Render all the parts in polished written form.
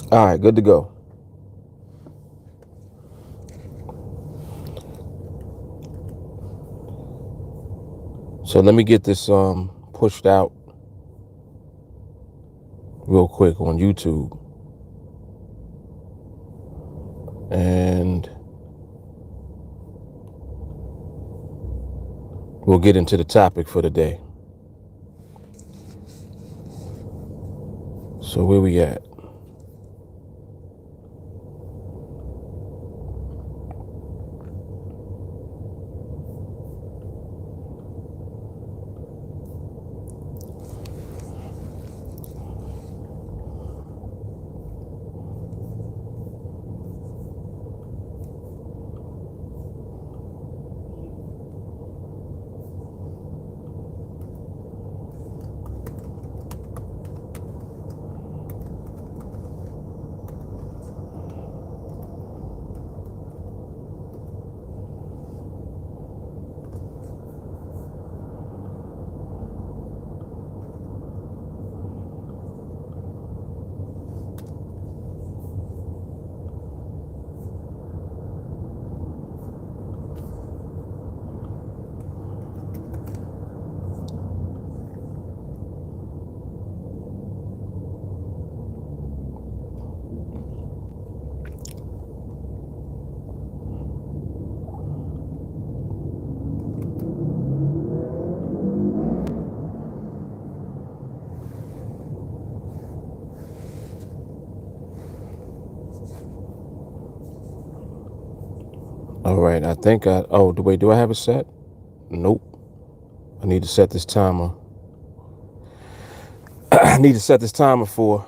All right, good to go. So let me get this pushed out real quick on YouTube. And we'll get into the topic for the day. So where we at? All right, I think wait, do I have it set? Nope. I need to set this timer. I need to set this timer for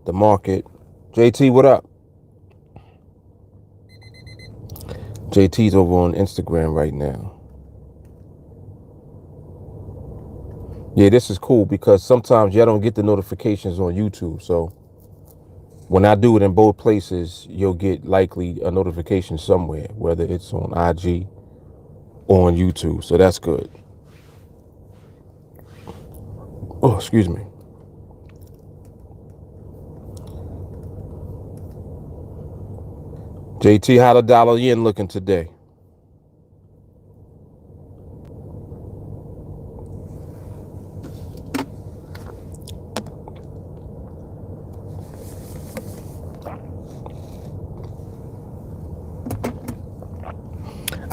the market. JT, what up? JT's over on Instagram right now. Yeah, this is cool because sometimes y'all don't get the notifications on YouTube. So when I do it in both places, you'll get likely a notification somewhere, whether it's on IG or on YouTube. So that's good. Oh, excuse me. JT, how the dollar yen looking today?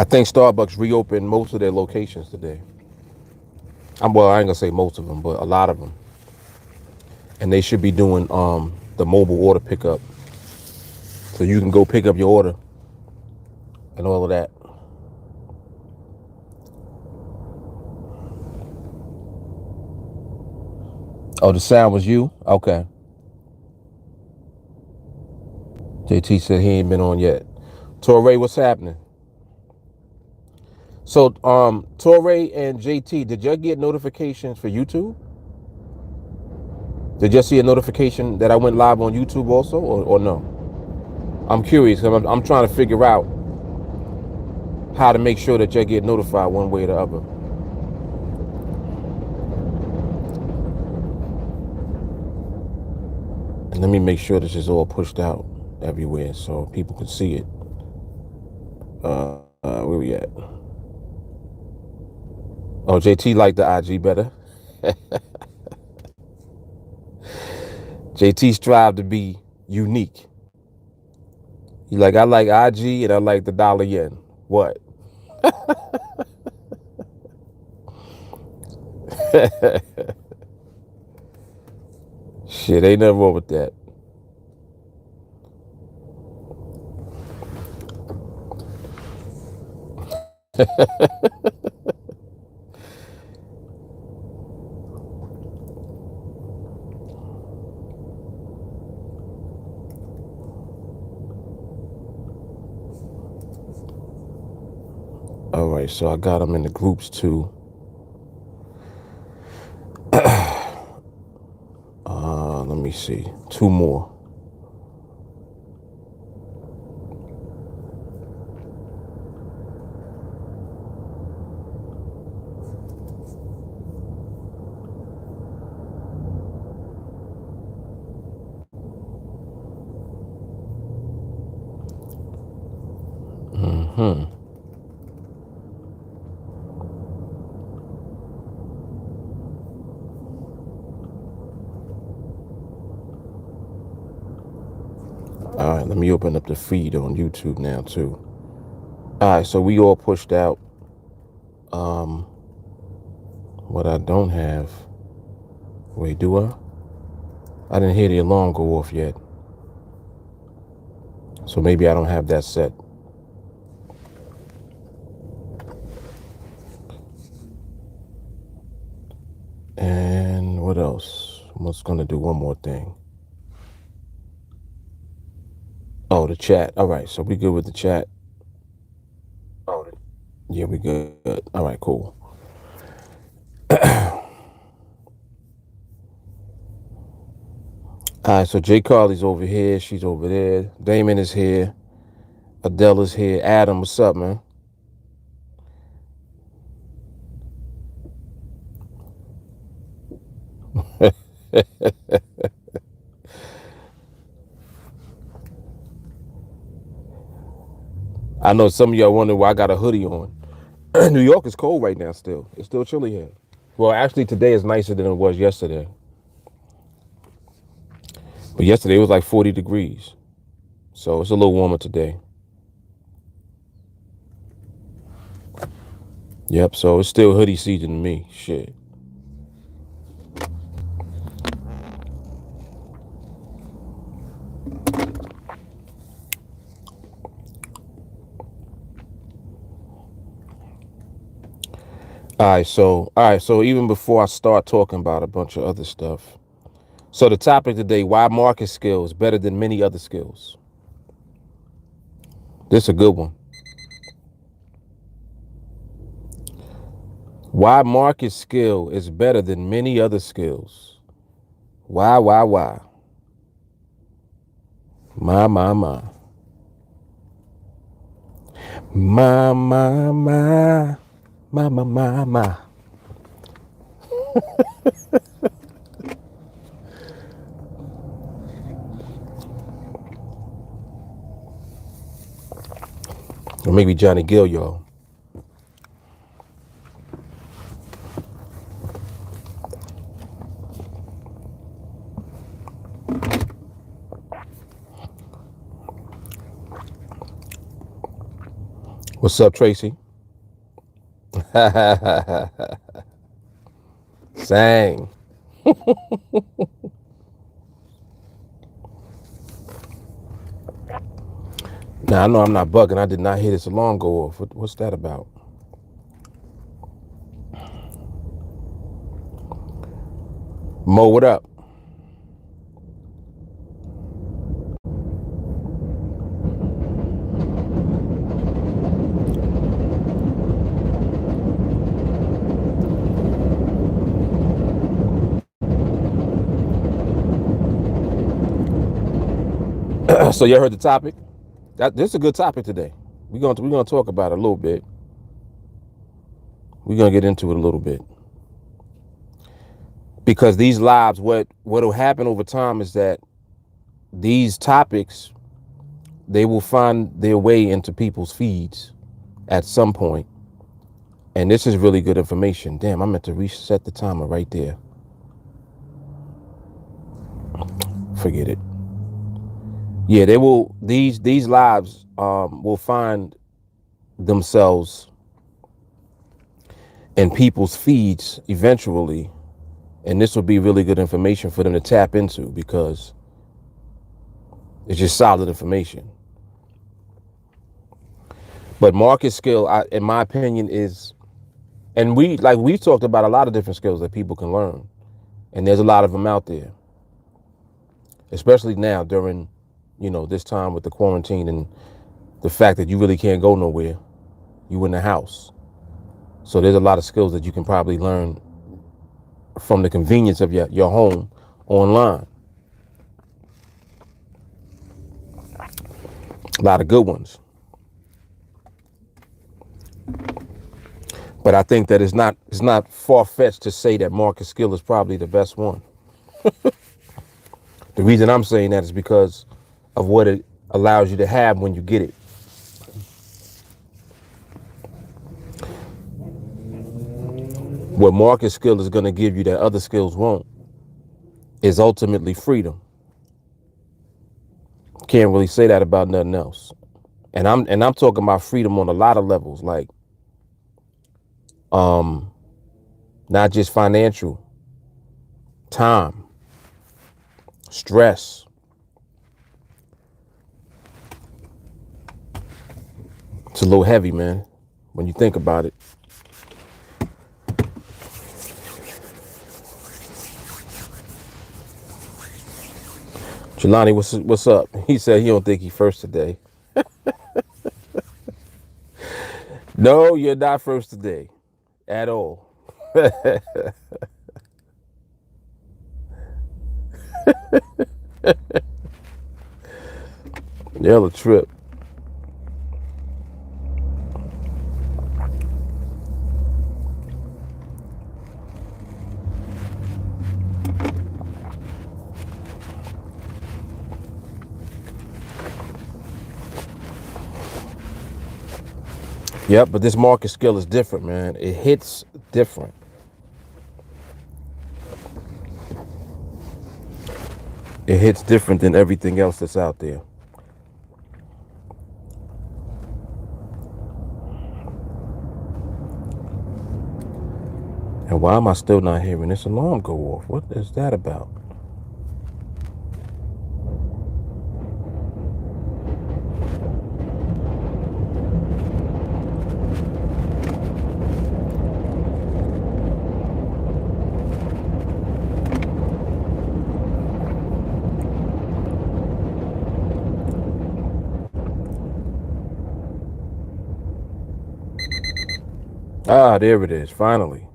I think Starbucks reopened most of their locations today. Well, I ain't gonna say most of them, but a lot of them, and they should be doing the mobile order pickup, so you can go pick up your order and all of that. Oh, the sound was you? Okay. JT said he ain't been on yet. Torre, what's happening? So, Torre and JT, did y'all get notifications for YouTube? Did you see a notification that I went live on YouTube also, or no? I'm curious. I'm trying to figure out how to make sure that you get notified one way or the other. And let me make sure this is all pushed out everywhere so people can see it. Where we at? Oh, JT liked the IG better. JT strive to be unique. He like, I like IG and I like the dollar yen. What? Shit, ain't nothing wrong with that. All right, so I got them in the groups too. Let me see. Two more. All right, let me open up the feed on YouTube now too. All right, so we all pushed out. What I don't have. Wait, do I? I didn't hear the alarm go off yet. So maybe I don't have that set. And what else? I'm just going to do one more thing. Oh, the chat. All right, so we good with the chat. Yeah, we good. All right, cool. All right, so Jay Carly's over here. She's over there. Damon is here. Adele is here. Adam, what's up, man? I know some of y'all wondering why I got a hoodie on. New York is cold right now still. It's still chilly here. Well, actually, today is nicer than it was yesterday. But yesterday it was like 40 degrees. So it's a little warmer today. Yep, so it's still hoodie season to me. Shit. All right, so even before I start talking about a bunch of other stuff. So the topic today, why market skills better than many other skills. This is a good one. Why market skill is better than many other skills. Why? My. My. Or maybe Johnny Gill, y'all. What's up, Tracy? Sang. Now, I know I'm not bugging. I did not hear this alarm go off. What's that about? Mo, what up? So you heard the topic? This is a good topic today. We're gonna talk about it a little bit. We're gonna get into it a little bit. Because these lives, what'll happen over time is that these topics, they will find their way into people's feeds at some point. And this is really good information. Damn, I meant to reset the timer right there. Forget it. Yeah, they will. These lives will find themselves in people's feeds eventually, and this will be really good information for them to tap into because it's just solid information. But market skill, in my opinion, is, and we've talked about a lot of different skills that people can learn, and there's a lot of them out there, especially now during, this time with the quarantine and the fact that you really can't go nowhere. You in the house. So there's a lot of skills that you can probably learn from the convenience of your home online. A lot of good ones. But I think that it's not far-fetched to say that market skill is probably the best one. The reason I'm saying that is because of what it allows you to have when you get it. What market skill is going to give you that other skills won't is ultimately freedom. Can't really say that about nothing else. And I'm talking about freedom on a lot of levels, like not just financial, time, stress. It's a little heavy, man, when you think about it. Jelani, what's up? He said he don't think he first today. No, you're not first today at all. You're a trip. Yep, but this market skill is different, man. It hits different. It hits different than everything else that's out there. And why am I still not hearing this alarm go off? What is that about? Ah, there it is, finally.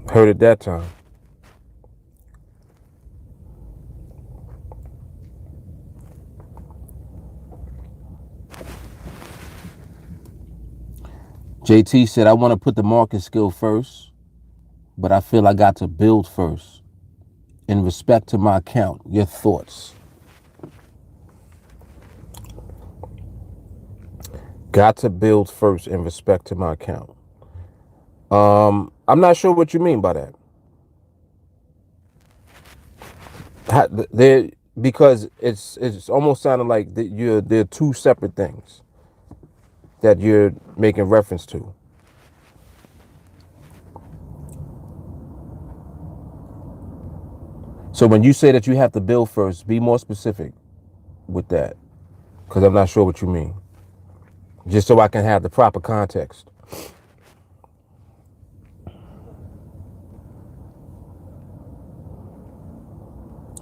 Heard it that time. JT said, I want to put the market skill first, but I feel I got to build first. In respect to my account, your thoughts? Got to build first in respect to my account. I'm not sure what you mean by that. Because it's almost sounding like they're two separate things that you're making reference to. So when you say that you have to build first, be more specific with that, because I'm not sure what you mean. Just so I can have the proper context.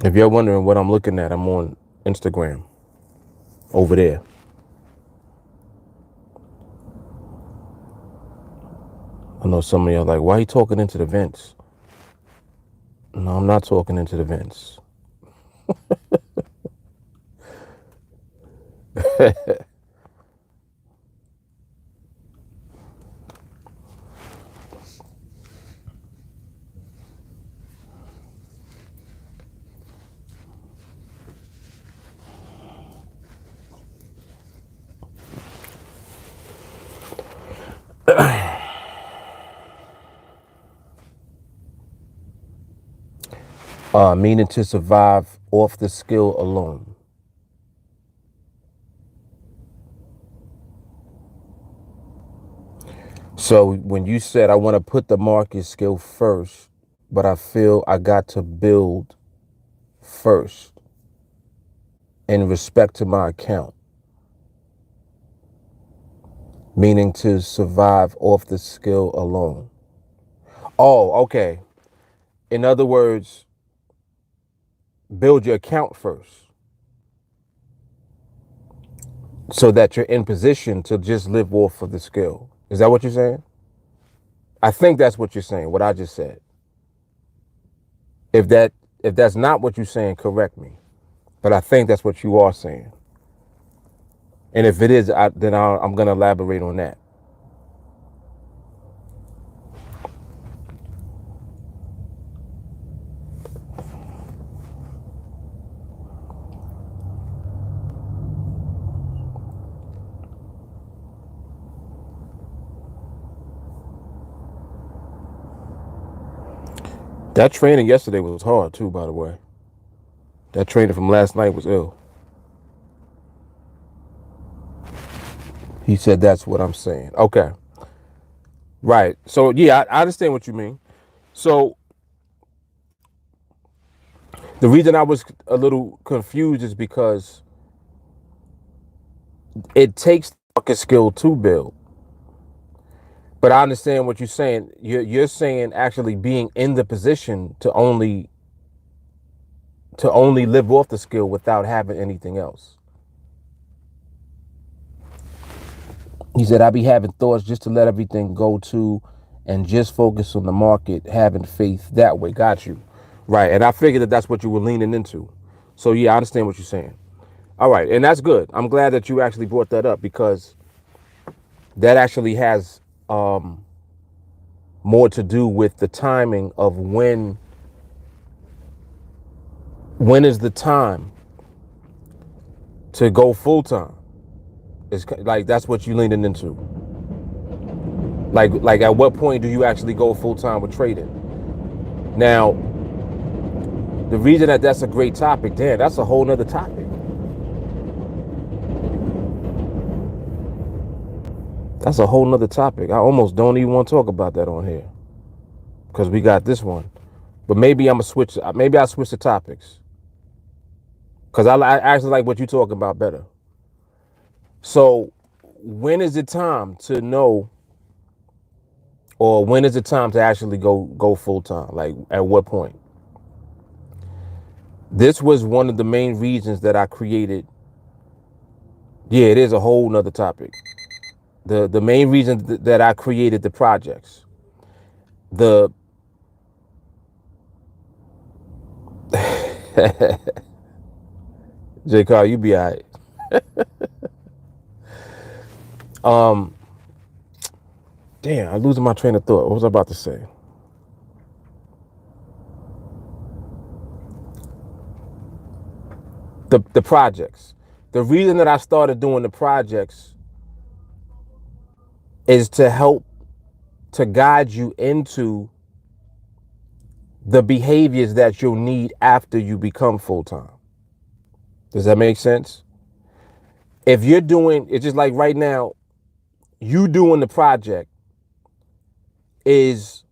If you're wondering what I'm looking at, I'm on Instagram over there. I know some of you are like, why are you talking into the vents? No, I'm not talking into the vents. Meaning to survive off the skill alone. So when you said I want to put the market skill first, but I feel I got to build first in respect to my account, meaning to survive off the skill alone. Oh, okay. In other words, build your account first so that you're in position to just live off of the skill. Is that what you're saying? I think that's what you're saying, what I just said. If that's not what you're saying, correct me. But I think that's what you are saying. And if it is, then I'm going to elaborate on that. That training yesterday was hard too, by the way. That training from last night was ill. He said that's what I'm saying. Okay. Right. So yeah, I understand what you mean. So the reason I was a little confused is because it takes market skill to build. But I understand what you're saying. You're saying actually being in the position to only live off the skill without having anything else. He said, I be having thoughts just to let everything go to and just focus on the market, having faith that way. Got you. Right. And I figured that that's what you were leaning into. So, yeah, I understand what you're saying. All right. And that's good. I'm glad that you actually brought that up because that actually has more to do with the timing of when is the time to go full time. It's like that's what you leaning into. Like at what point do you actually go full time with trading? Now, the reason that that's a great topic, damn, that's a whole nother topic. That's a whole nother topic. I almost don't even want to talk about that on here because we got this one. But maybe I'm gonna switch. Maybe I'll switch the topics because I actually like what you're talking about better. So, when is it time to know, or when is it time to actually go full time? Like at what point? This was one of the main reasons that I created. Yeah, it is a whole nother topic. The main reason that I created the projects. The J. Carl, you be all right. Um, damn, I'm losing my train of thought. What was I about to say? The projects. The reason that I started doing the projects is to help to guide you into the behaviors that you'll need after you become full time. Does that make sense? If you're doing, it's just like right now, you doing the project is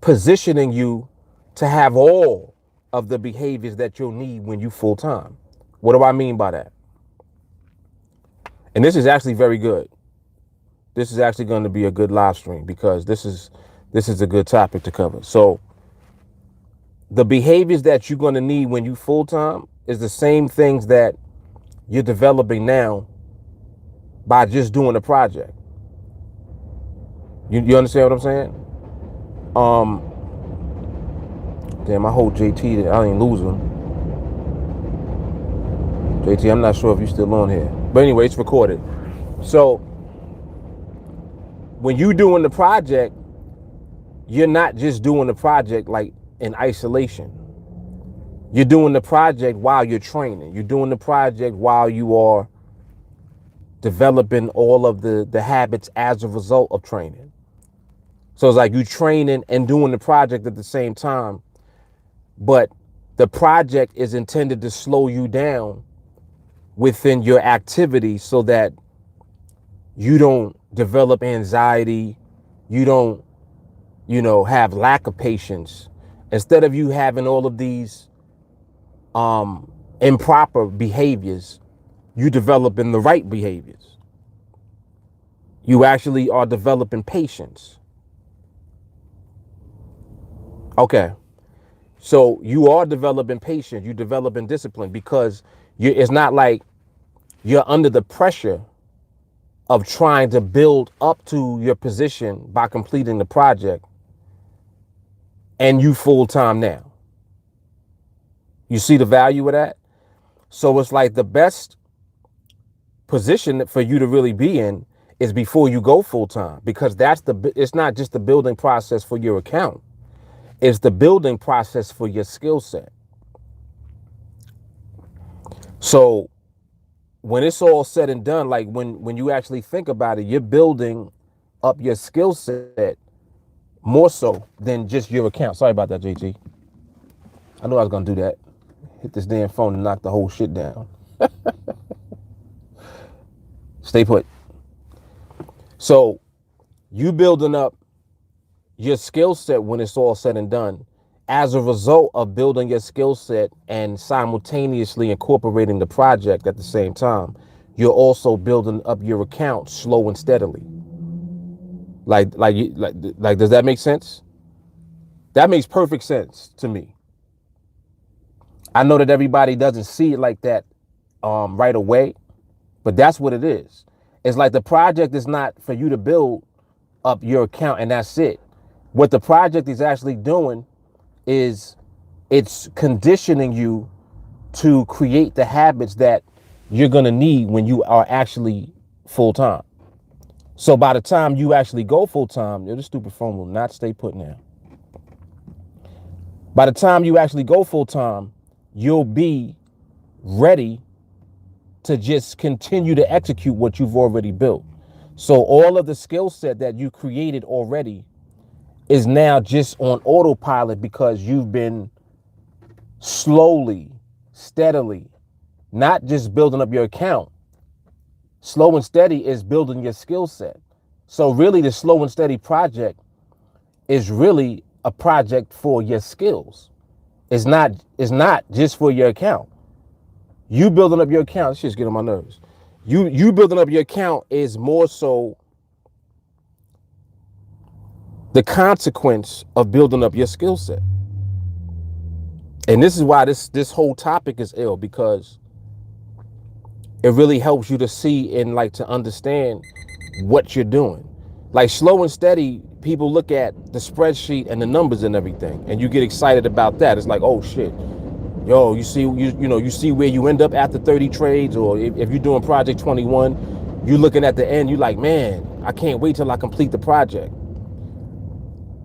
positioning you to have all of the behaviors that you'll need when you full time. What do I mean by that? And this is actually very good. This is actually going to be a good live stream because this is a good topic to cover. So the behaviors that you're going to need when you full time is the same things that you're developing now by just doing the project. You understand what I'm saying? Damn, I hold JT. I ain't losing. JT, I'm not sure if you're still on here, but anyway, it's recorded. So when you doing the project, you're not just doing the project like in isolation. You're doing the project while you're training. You're doing the project while you are developing all of the habits as a result of training. So it's like you training and doing the project at the same time, but the project is intended to slow you down within your activity so that you don't develop anxiety, you don't, have lack of patience. Instead of you having all of these improper behaviors, you developing the right behaviors. You actually are developing patience. Okay. So you are developing patience, you developing discipline because it's not like you're under the pressure of trying to build up to your position by completing the project and you full time now. You see the value of that? So it's like the best position for you to really be in is before you go full time because it's not just the building process for your account. It's the building process for your skill set. So when it's all said and done, like when you actually think about it, you're building up your skill set more so than just your account. Sorry about that, JT. I knew I was gonna do that. Hit this damn phone and knock the whole shit down. Stay put. So you building up your skill set when it's all said and done. As a result of building your skill set and simultaneously incorporating the project at the same time, you're also building up your account slow and steadily. Like, does that make sense? That makes perfect sense to me. I know that everybody doesn't see it like that right away, but that's what it is. It's like the project is not for you to build up your account and that's it. What the project is actually doing is it's conditioning you to create the habits that you're going to need when you are actually full time. So by the time you actually go full time, this stupid phone will not stay put now. By the time you actually go full time, you'll be ready to just continue to execute what you've already built. So all of the skill set that you created already is now just on autopilot because you've been slowly, steadily, not just building up your account. Slow and steady is building your skill set. So really the slow and steady project is really a project for your skills. It's not just for your account. You building up your account, this shit's getting on my nerves. You building up your account is more so the consequence of building up your skill set. And this is why this whole topic is ill, because it really helps you to see and like to understand what you're doing. Like slow and steady, people look at the spreadsheet and the numbers and everything, and you get excited about that. It's like, oh shit, yo, you see where you end up after 30 trades, or if you're doing project 21, you looking at the end, you like, man, I can't wait till I complete the project.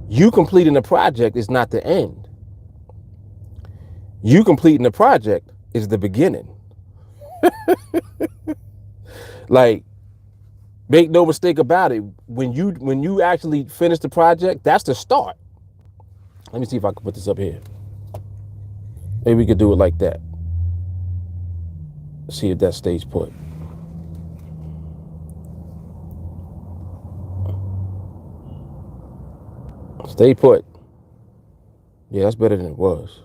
You completing the project is not the end. You completing the project is the beginning. Like, make no mistake about it. When you actually finish the project, that's the start. Let me see if I can put this up here. Maybe we could do it like that. See if that stays put. Stay put. Yeah, that's better than it was.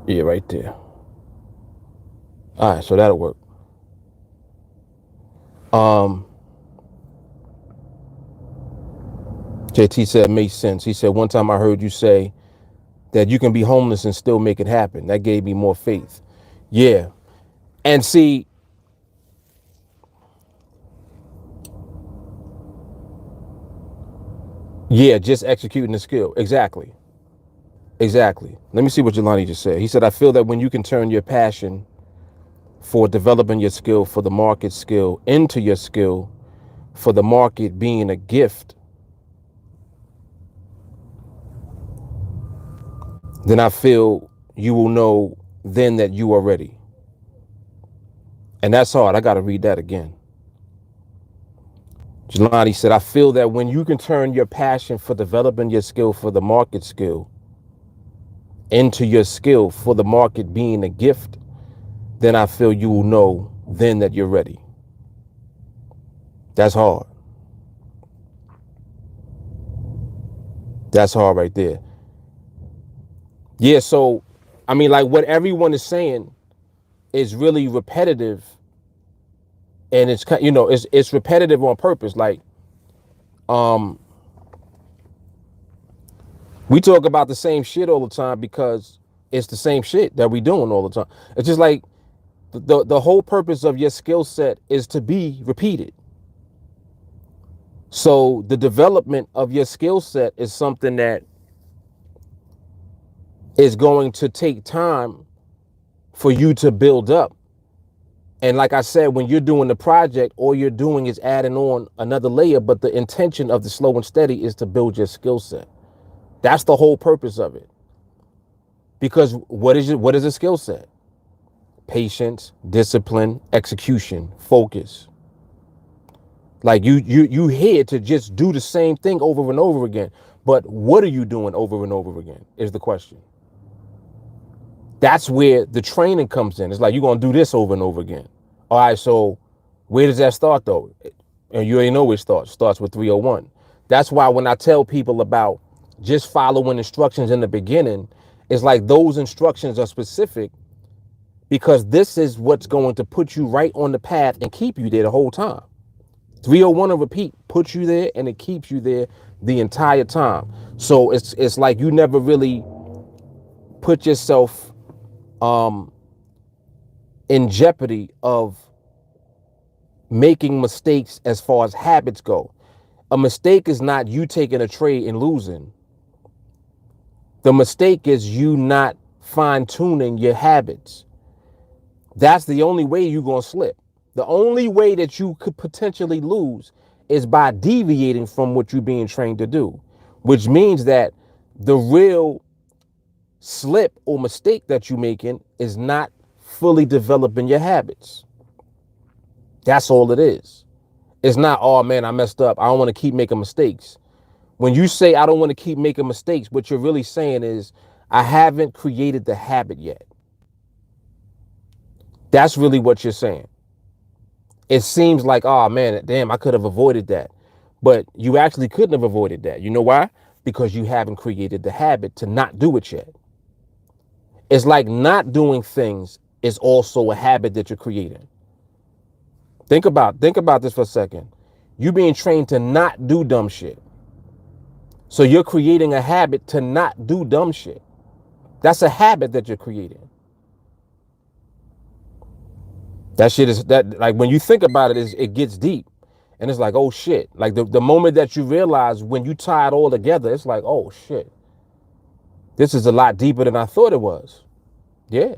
Yeah, right there. All right, so that'll work. JT said makes sense. He said, one time I heard you say that you can be homeless and still make it happen. That gave me more faith. Yeah. And see, yeah, just executing the skill. Exactly. Exactly. Let me see what Jelani just said. He said, I feel that when you can turn your passion for developing your skill, for the market skill, into your skill, for the market being a gift, then I feel you will know then that you are ready. And that's hard. I got to read that again. Jelani said, I feel that when you can turn your passion for developing your skill, for the market skill, into your skill, for the market being a gift, then I feel you will know then that you're ready. That's hard. That's hard right there. Yeah, so, I mean, like what everyone is saying is really repetitive, and it's repetitive on purpose. Like, we talk about the same shit all the time because it's the same shit that we doing all the time. It's just like the whole purpose of your skill set is to be repeated. So the development of your skill set is something that is going to take time for you to build up. And like I said, when you're doing the project, all you're doing is adding on another layer, but the intention of the slow and steady is to build your skill set. That's the whole purpose of it. Because what is a skill set? Patience, discipline, execution, focus. Like you here to just do the same thing over and over again. But what are you doing over and over again is the question. That's where the training comes in. It's like you're gonna do this over and over again. All right, so where does that start though? And you already know where it starts. It starts with 301. That's why when I tell people about just following instructions in the beginning, it's like those instructions are specific because this is what's going to put you right on the path and keep you there the whole time. 301 and repeat puts you there and it keeps you there the entire time. So it's like you never really put yourself in jeopardy of making mistakes as far as habits go. A mistake is not you taking a trade and losing. The mistake is you not fine-tuning your habits. That's the only way you're going to slip. The only way that you could potentially lose is by deviating from what you're being trained to do, which means that the real slip or mistake that you're making is not fully developing your habits. That's all it is. It's not, oh man, I messed up, I don't want to keep making mistakes. When you say I don't want to keep making mistakes, what you're really saying is I haven't created the habit yet. That's really what you're saying. It seems like, oh man, damn, I could have avoided that. But you actually couldn't have avoided that. You know why? Because you haven't created the habit to not do it yet. It's like not doing things is also a habit that you're creating. Think about this for a second. You being trained to not do dumb shit. So you're creating a habit to not do dumb shit. That's a habit that you're creating. That shit is that, like, when you think about it, it gets deep. And it's like, oh shit. Like the moment that you realize when you tie it all together, it's like, oh shit. This is a lot deeper than I thought it was. Yeah.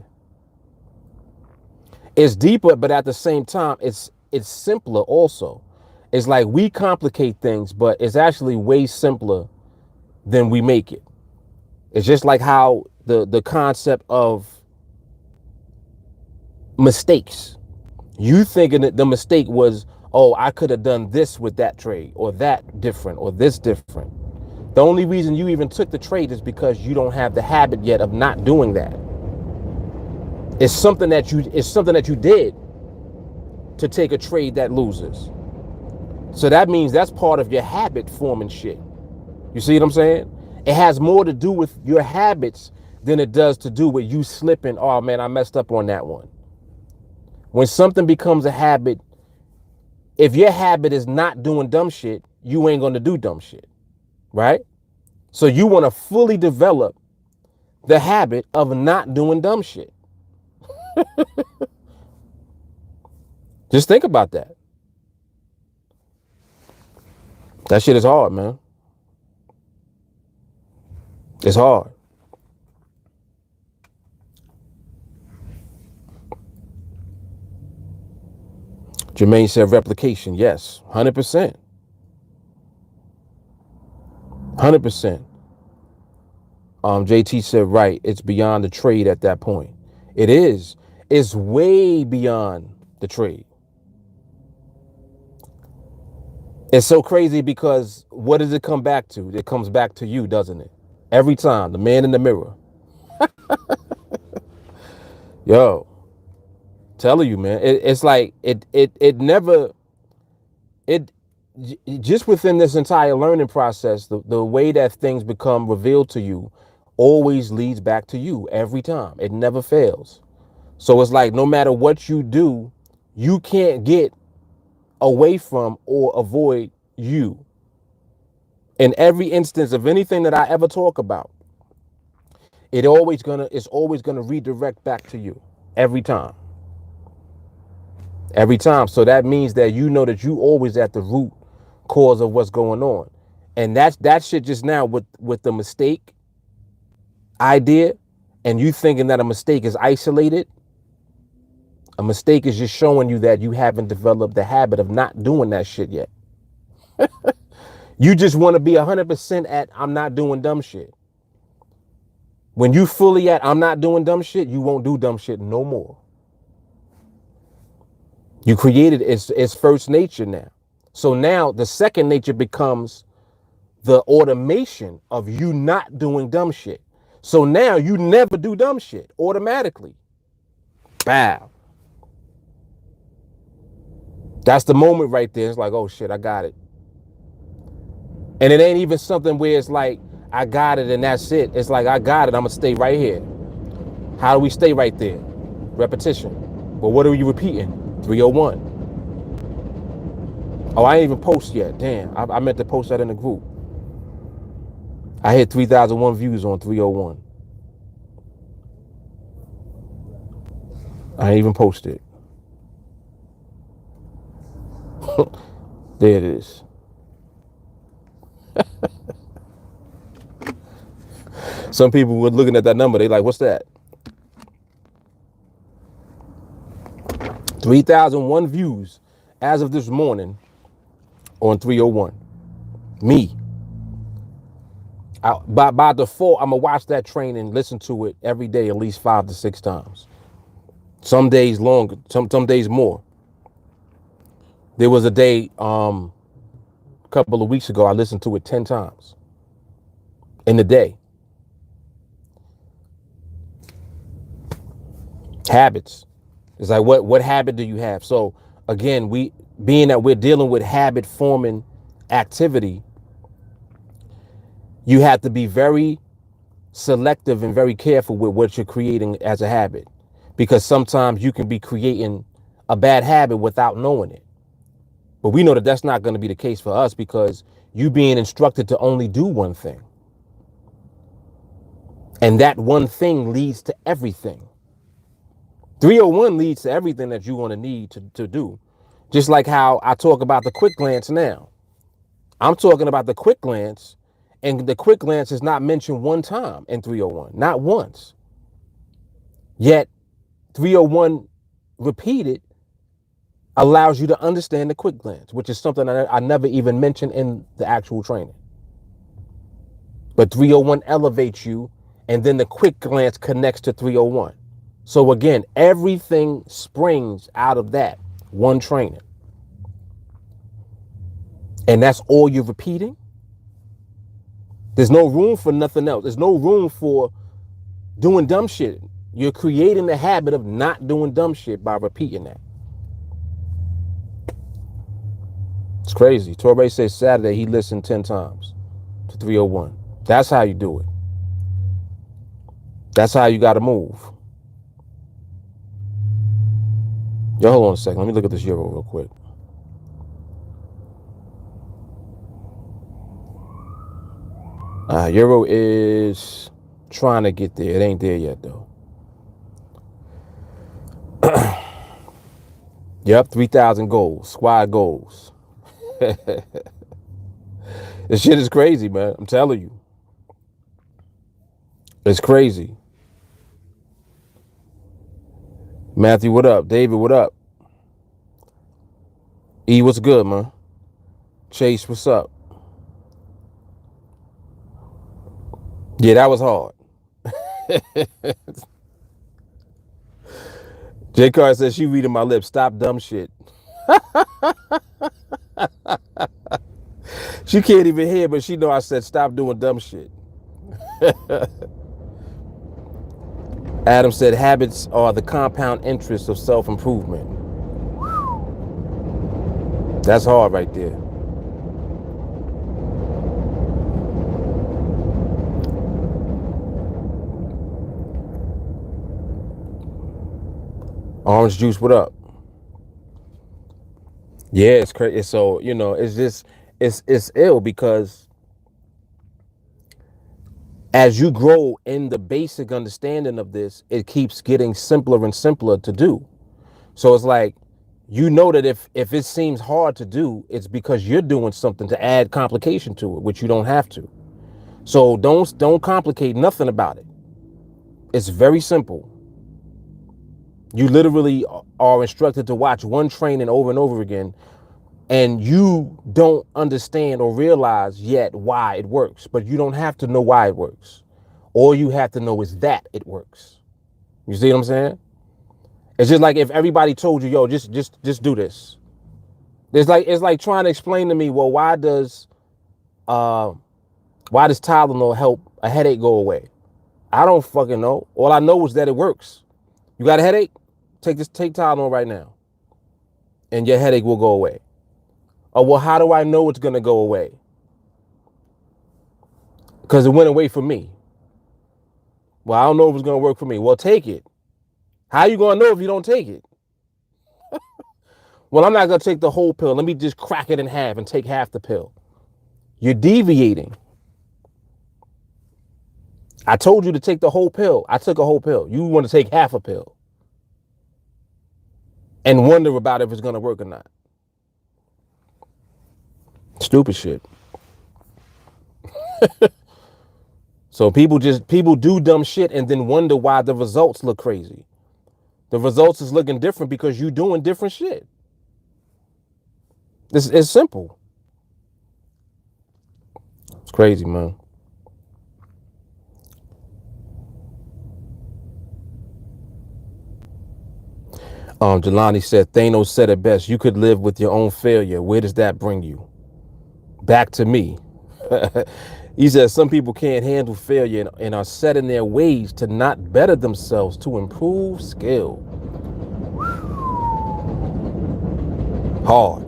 It's deeper, but at the same time, it's simpler also. It's like we complicate things, but it's actually way simpler than we make it. It's just like how the concept of mistakes. You thinking that the mistake was, oh, I could have done this with that trade or that different or this different. The only reason you even took the trade is because you don't have the habit yet of not doing that. It's something that you did to take a trade that loses. So that means that's part of your habit forming shit. You see what I'm saying? It has more to do with your habits than it does to do with you slipping. Oh man, I messed up on that one. When something becomes a habit, if your habit is not doing dumb shit, you ain't going to do dumb shit, right? So you want to fully develop the habit of not doing dumb shit. Just think about that. That shit is hard, man. It's hard. Jermaine said replication. Yes, 100%. 100%. JT said, right, it's beyond the trade at that point. It is. It's way beyond the trade. It's so crazy because what does it come back to? It comes back to you, doesn't it? Every time, the man in the mirror. Yo, telling you, man, it's like it never, just within this entire learning process, the way that things become revealed to you always leads back to you every time. It never fails. So it's like no matter what you do, you can't get away from or avoid you. In every instance of anything that I ever talk about, it's always gonna redirect back to you every time. Every time. So that means that you know that you always at the root cause of what's going on. And that shit just now with the mistake idea and you thinking that a mistake is isolated. A mistake is just showing you that you haven't developed the habit of not doing that shit yet. You just want to be 100% at I'm not doing dumb shit. When you fully at I'm not doing dumb shit, you won't do dumb shit no more. You created it's first nature now. So now the second nature becomes the automation of you not doing dumb shit. So now you never do dumb shit automatically. Bow. That's the moment right there. It's like, oh shit, I got it. And it ain't even something where it's like, I got it and that's it. It's like, I got it. I'm going to stay right here. How do we stay right there? Repetition. But what are you repeating? 301. Oh, I ain't even post yet. Damn. I meant to post that in the group. I hit 3,001 views on 301. I ain't even posted. There it is. Some people were looking at that number. They like, what's that? 3,001 views as of this morning on 301. Me. By default, I'm going to watch that train and listen to it every day at least 5 to 6 times. Some days longer, some days more. There was a day a couple of weeks ago, I listened to it 10 times in the day. Habits. It's like, what habit do you have? So again, being that we're dealing with habit forming activity, you have to be very selective and very careful with what you're creating as a habit, because sometimes you can be creating a bad habit without knowing it. But we know that that's not going to be the case for us, because you being instructed to only do one thing. And that one thing leads to everything. 301 leads to everything that you want to need to do. Just like how I talk about the quick glance now. I'm talking about the quick glance, and the quick glance is not mentioned one time in 301, not once. Yet 301 repeated allows you to understand the quick glance, which is something I never even mentioned in the actual training. But 301 elevates you, and then the quick glance connects to 301. So again, everything springs out of that one training. And that's all you're repeating. There's no room for nothing else. There's no room for doing dumb shit. You're creating the habit of not doing dumb shit by repeating that. It's crazy. Torre says Saturday he listened 10 times to 301. That's how you do it. That's how you got to move. Yo, hold on a second. Let me look at this euro real quick. Euro is trying to get there. It ain't there yet, though. Yep, 3,000 goals. Squad goals. This shit is crazy, man. I'm telling you. It's crazy. Matthew, what up? David, what up? E, what's good, man? Chase, what's up? Yeah, that was hard. J. Carr says she reading my lips. Stop dumb shit. She can't even hear, but she know I said stop doing dumb shit. Adam said habits are the compound interest of self-improvement. That's hard right there. Orange juice, what up? Yeah, it's crazy. So, you know, it's just, it's ill, because as you grow in the basic understanding of this, it keeps getting simpler and simpler to do. So it's like, you know that if it seems hard to do, it's because you're doing something to add complication to it, which you don't have to. So don't complicate nothing about it. It's very simple. You literally are instructed to watch one training over and over again, and you don't understand or realize yet why it works, but you don't have to know why it works. All you have to know is that it works. You see what I'm saying? It's just like if everybody told you, yo, just do this. It's like trying to explain to me, well, uh why does Tylenol help a headache go away? I don't fucking know. All I know is that it works. You got a headache? Take Tylenol right now, and your headache will go away. Oh, well, how do I know it's gonna go away? Because it went away for me. Well, I don't know if it's gonna work for me. Well, take it. How you gonna know if you don't take it? Well, I'm not gonna take the whole pill. Let me just crack it in half and take half the pill. You're deviating. I told you to take the whole pill. I took a whole pill. You want to take half a pill and wonder about if it's gonna work or not. Stupid shit. So people do dumb shit and then wonder why the results look crazy. The results is looking different because you doing different shit. It's simple. It's crazy, man. Jelani said, Thanos said it best. You could live with your own failure. Where does that bring you? Back to me. He says some people can't handle failure and are set in their ways to not better themselves to improve skill. Hard.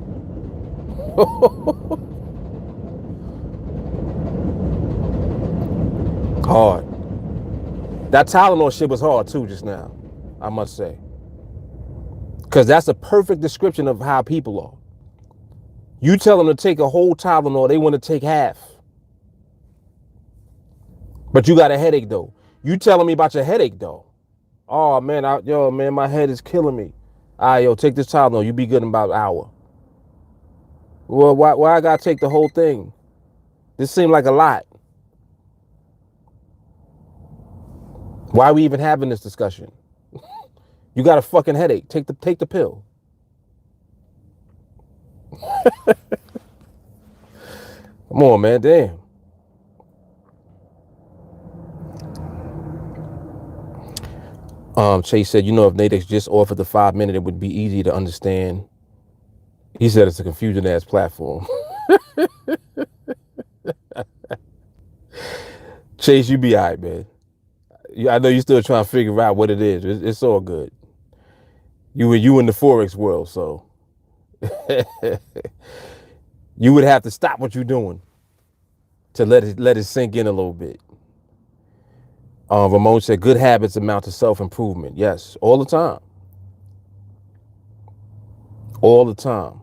Hard. That Tylenol shit was hard too just now, I must say. Because that's a perfect description of how people are. You tell them to take a whole Tylenol, they want to take half. But you got a headache though. You telling me about your headache though. Oh man, man, my head is killing me. All right, yo, take this Tylenol. You be good in about an hour. Well, why I gotta take the whole thing? This seemed like a lot. Why are we even having this discussion? You got a fucking headache. Take the pill. Come on, man. Damn. Chase said, if NADEX just offered the 5 minute, it would be easy to understand. He said it's a confusing ass platform. Chase, you be all right, man. I know you're still trying to figure out what it is. It's all good. You in the Forex world, so you would have to stop what you're doing to let it sink in a little bit. Ramon said, good habits amount to self-improvement. Yes, all the time. All the time.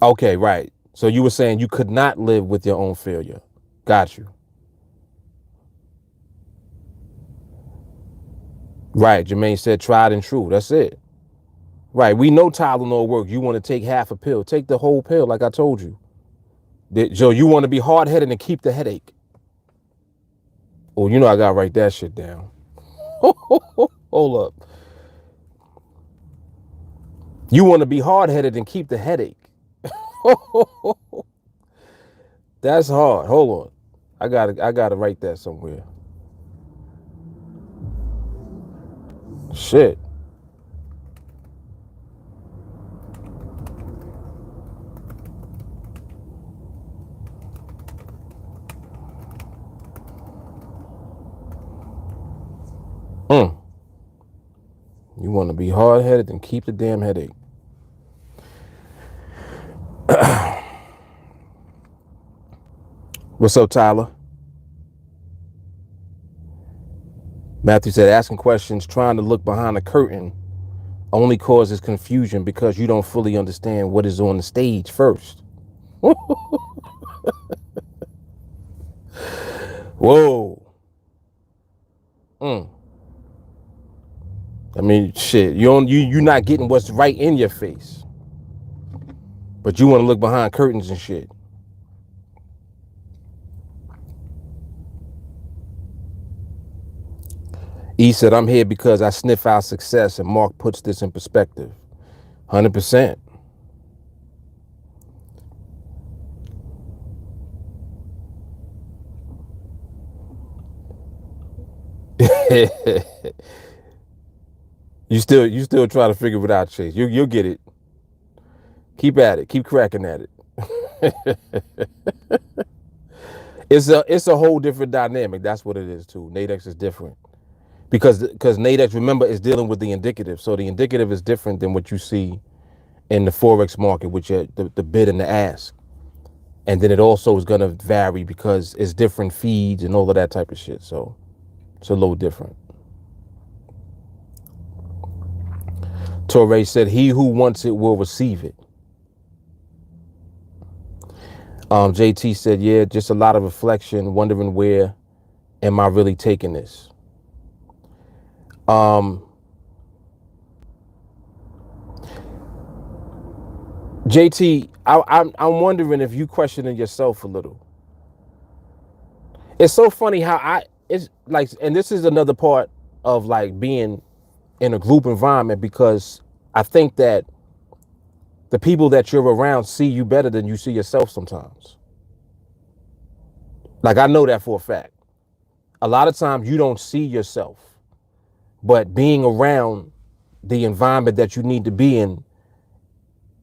Okay, right. So you were saying you could not live with your own failure. Got you. Right. Jermaine said tried and true. That's it. Right. We know Tylenol works. You want to take half a pill. Take the whole pill, like I told you. Joe, you want to be hard-headed and keep the headache. Oh, I got to write that shit down. Hold up. You want to be hard-headed and keep the headache. That's hard. Hold on. I gotta write that somewhere. Shit. Mm. You want to be hard-headed and keep the damn headache. What's up, Tyler? Matthew said, asking questions, trying to look behind the curtain only causes confusion because you don't fully understand what is on the stage first. Whoa. Mm. I mean, shit. You're not getting what's right in your face, but you want to look behind curtains and shit. E said, I'm here because I sniff out success, and Mark puts this in perspective. 100%. You still try to figure it out, Chase. You'll get it. Keep at it. Keep cracking at it. It's a whole different dynamic. That's what it is too. NADEX is different because NADEX, remember, is dealing with the indicative. So the indicative is different than what you see in the Forex market, which are the bid and the ask. And then it also is going to vary because it's different feeds and all of that type of shit. So it's a little different. Torre said, he who wants it will receive it. JT said, yeah, just a lot of reflection, wondering where am I really taking this? JT, I'm wondering if you questioning yourself a little. It's so funny how it's like, and this is another part of like being in a group environment, because I think that the people that you're around see you better than you see yourself sometimes. Like, I know that for a fact. A lot of times you don't see yourself, but being around the environment that you need to be in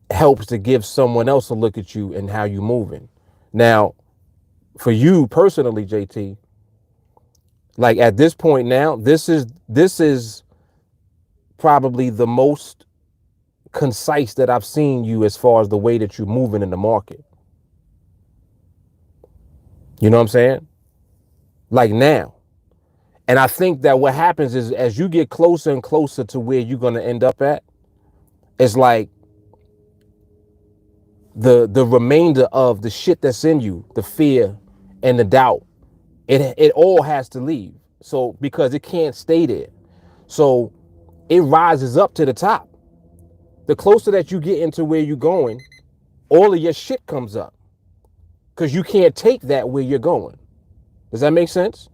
helps to give someone else a look at you and how you're moving. Now, for you personally, JT, like at this point now, this is probably the most concise that I've seen you as far as the way that you're moving in the market. You know what I'm saying? Like now. And I think that what happens is as you get closer and closer to where you're going to end up at, it's like the remainder of the shit that's in you, the fear and the doubt, it all has to leave. So because it can't stay there. So it rises up to the top. The closer that you get into where you're going, all of your shit comes up because you can't take that where you're going. Does that make sense?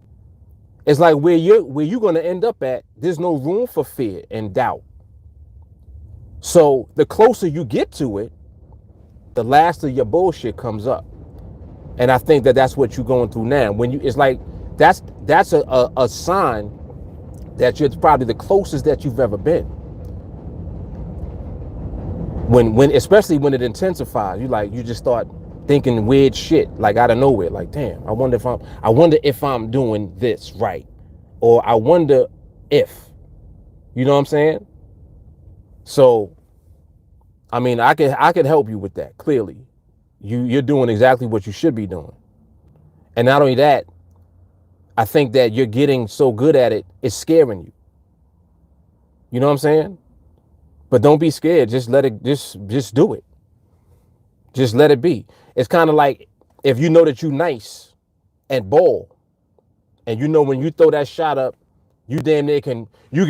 It's like where you're going to end up at, there's no room for fear and doubt. So the closer you get to it, the last of your bullshit comes up. And I think that that's what you're going through now. When you, it's like that's a sign that you're probably the closest that you've ever been. When especially when it intensifies, you just start thinking weird shit like out of nowhere. Like, damn, I wonder if I'm doing this right, or I wonder if, you know what I'm saying? So, I mean, I can help you with that. Clearly, you're doing exactly what you should be doing, and not only that, I think that you're getting so good at it, it's scaring you. You know what I'm saying? But don't be scared. Just let it. Just do it. Just let it be. It's kind of like if you know that you nice at ball, and you know when you throw that shot up, you damn near can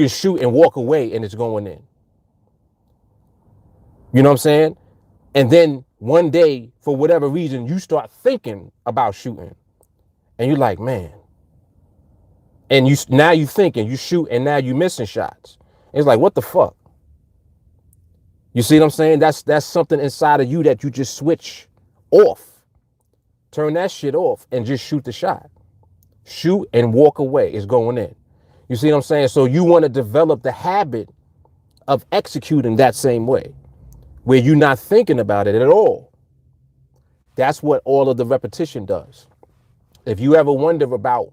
shoot and walk away, and it's going in. You know what I'm saying? And then one day, for whatever reason, you start thinking about shooting, and you're like, man. And now you thinking you shoot, and now you missing shots. It's like, what the fuck? You see what I'm saying? That's something inside of you that you just switch off. Turn that shit off and just shoot the shot. Shoot and walk away. It's going in. You see what I'm saying? So you want to develop the habit of executing that same way, where you're not thinking about it at all. That's what all of the repetition does. If you ever wonder about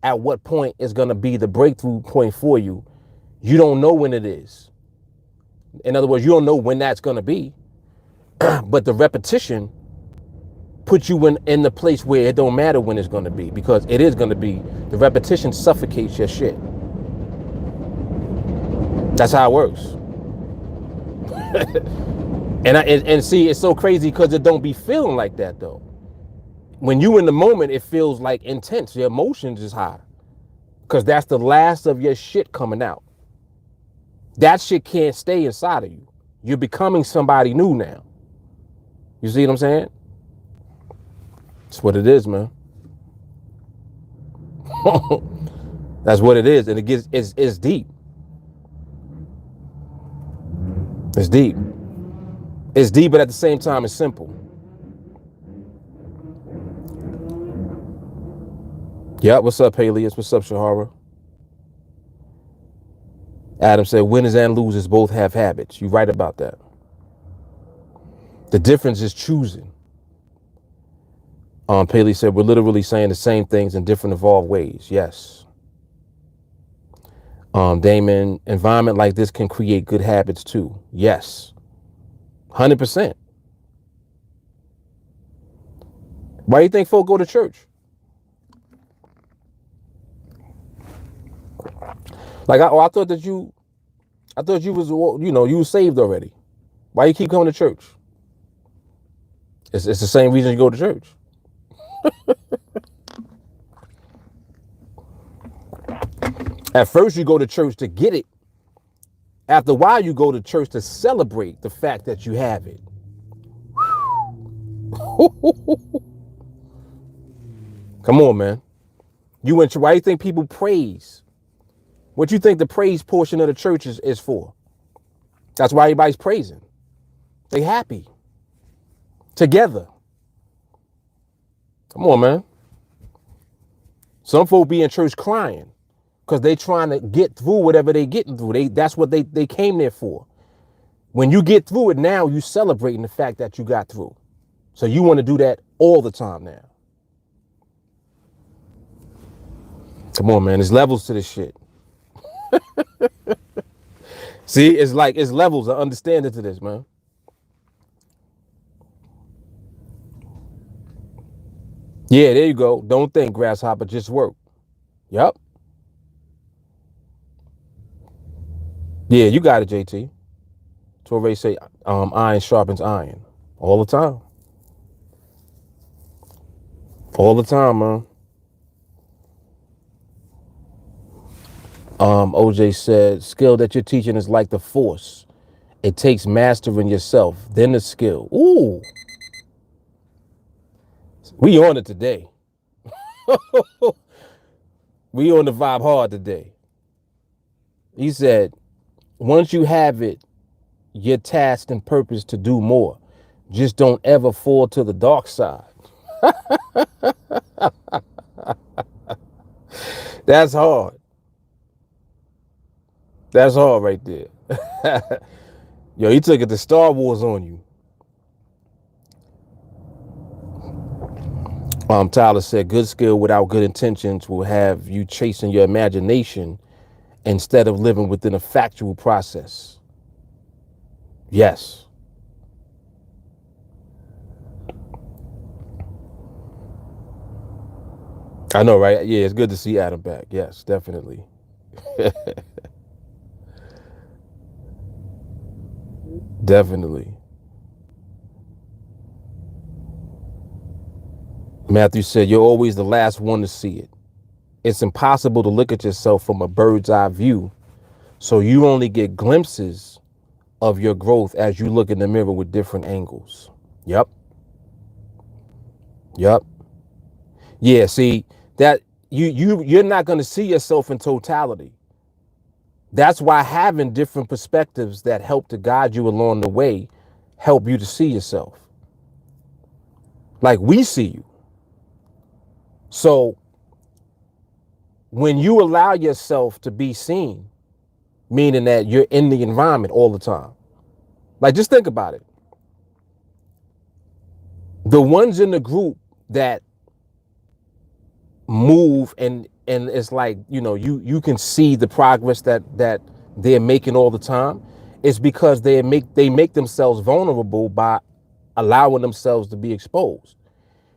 at what point is going to be the breakthrough point for you, you don't know when it is. In other words, you don't know when that's going to be, but the repetition puts you in the place where it don't matter when it's going to be, because it is going to be. The repetition suffocates your shit. That's how it works. and see, it's so crazy because it don't be feeling like that though. When you in the moment, it feels like intense. Your emotions is high because that's the last of your shit coming out. That shit can't stay inside of you. You're becoming somebody new now. You see what I'm saying? That's what it is, man. That's what it is. And it's deep. It's deep. It's deep, but at the same time, it's simple. Yeah, what's up, Halius? What's up, Shahara? Adam said winners and losers both have habits. You're right about that. The difference is choosing. Paley said we're literally saying the same things in different evolved ways. Yes. Damon, environment like this can create good habits too. Yes. 100%. Why do you think folk go to church? Like, I thought you was, you were saved already. Why you keep coming to church? It's the same reason you go to church. At first you go to church to get it. After a while you go to church to celebrate the fact that you have it. Come on, man. Why do you think people praise? What you think the praise portion of the church is for? That's why everybody's praising. They happy. Together. Come on, man. Some folk be in church crying because they trying to get through whatever they getting through. That's what they came there for. When you get through it now, you celebrating the fact that you got through. So you want to do that all the time now. Come on, man. There's levels to this shit. See, it's levels of understanding to this, man. Yeah, there you go. Don't think, grasshopper, just work. Yep. Yeah, you got it, JT. Torre say iron sharpens iron. All the time. All the time, man. OJ said, skill that you're teaching is like the force. It takes mastering yourself, then the skill. Ooh. We on it today. We on the vibe hard today. He said, once you have it, you're tasked and purpose to do more. Just don't ever fall to the dark side. That's hard. That's hard right there. Yo, he took it to Star Wars on you. Tyler said, good skill without good intentions will have you chasing your imagination instead of living within a factual process. Yes. I know, right? Yeah, it's good to see Adam back. Yes, definitely. Definitely. Matthew said, you're always the last one to see it. It's impossible to look at yourself from a bird's eye view. So you only get glimpses of your growth as you look in the mirror with different angles. Yep. Yep. Yeah, see, that you're not going to see yourself in totality. That's why having different perspectives that help to guide you along the way help you to see yourself. Like we see you. So when you allow yourself to be seen, meaning that you're in the environment all the time, like just think about it. The ones in the group that move and it's like, you can see the progress that they're making all the time. It's because they make themselves vulnerable by allowing themselves to be exposed.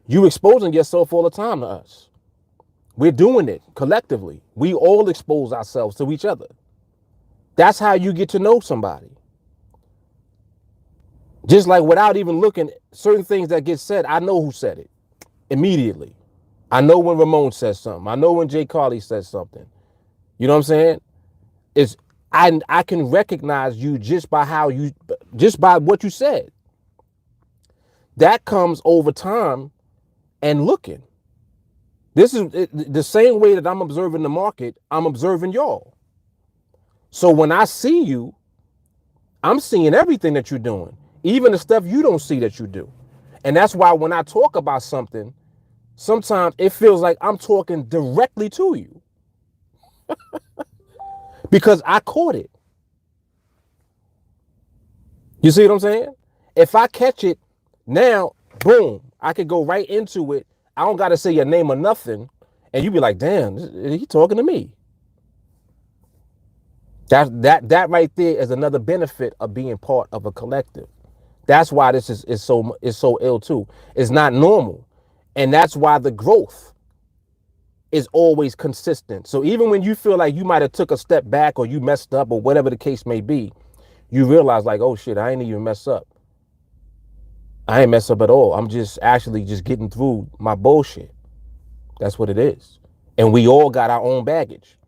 You exposing yourself all the time to us. We're doing it collectively. We all expose ourselves to each other. That's how you get to know somebody. Just like without even looking, certain things that get said, I know who said it immediately. I know when Ramon says something. I know when Jay Carly says something. You know what I'm saying? I can recognize you just by what you said. That comes over time and looking. This is the same way that I'm observing the market, I'm observing y'all. So when I see you, I'm seeing everything that you're doing, even the stuff you don't see that you do. And that's why when I talk about something, sometimes it feels like I'm talking directly to you because I caught it. You see what I'm saying? If I catch it now, boom, I could go right into it. I don't got to say your name or nothing. And you be like, damn, he talking to me. That right there is another benefit of being part of a collective. That's why this is so ill too. It's not normal. And that's why the growth is always consistent. So even when you feel like you might have took a step back or you messed up or whatever the case may be, you realize like, oh shit, I ain't even mess up. I ain't mess up at all. I'm just actually just getting through my bullshit. That's what it is. And we all got our own baggage.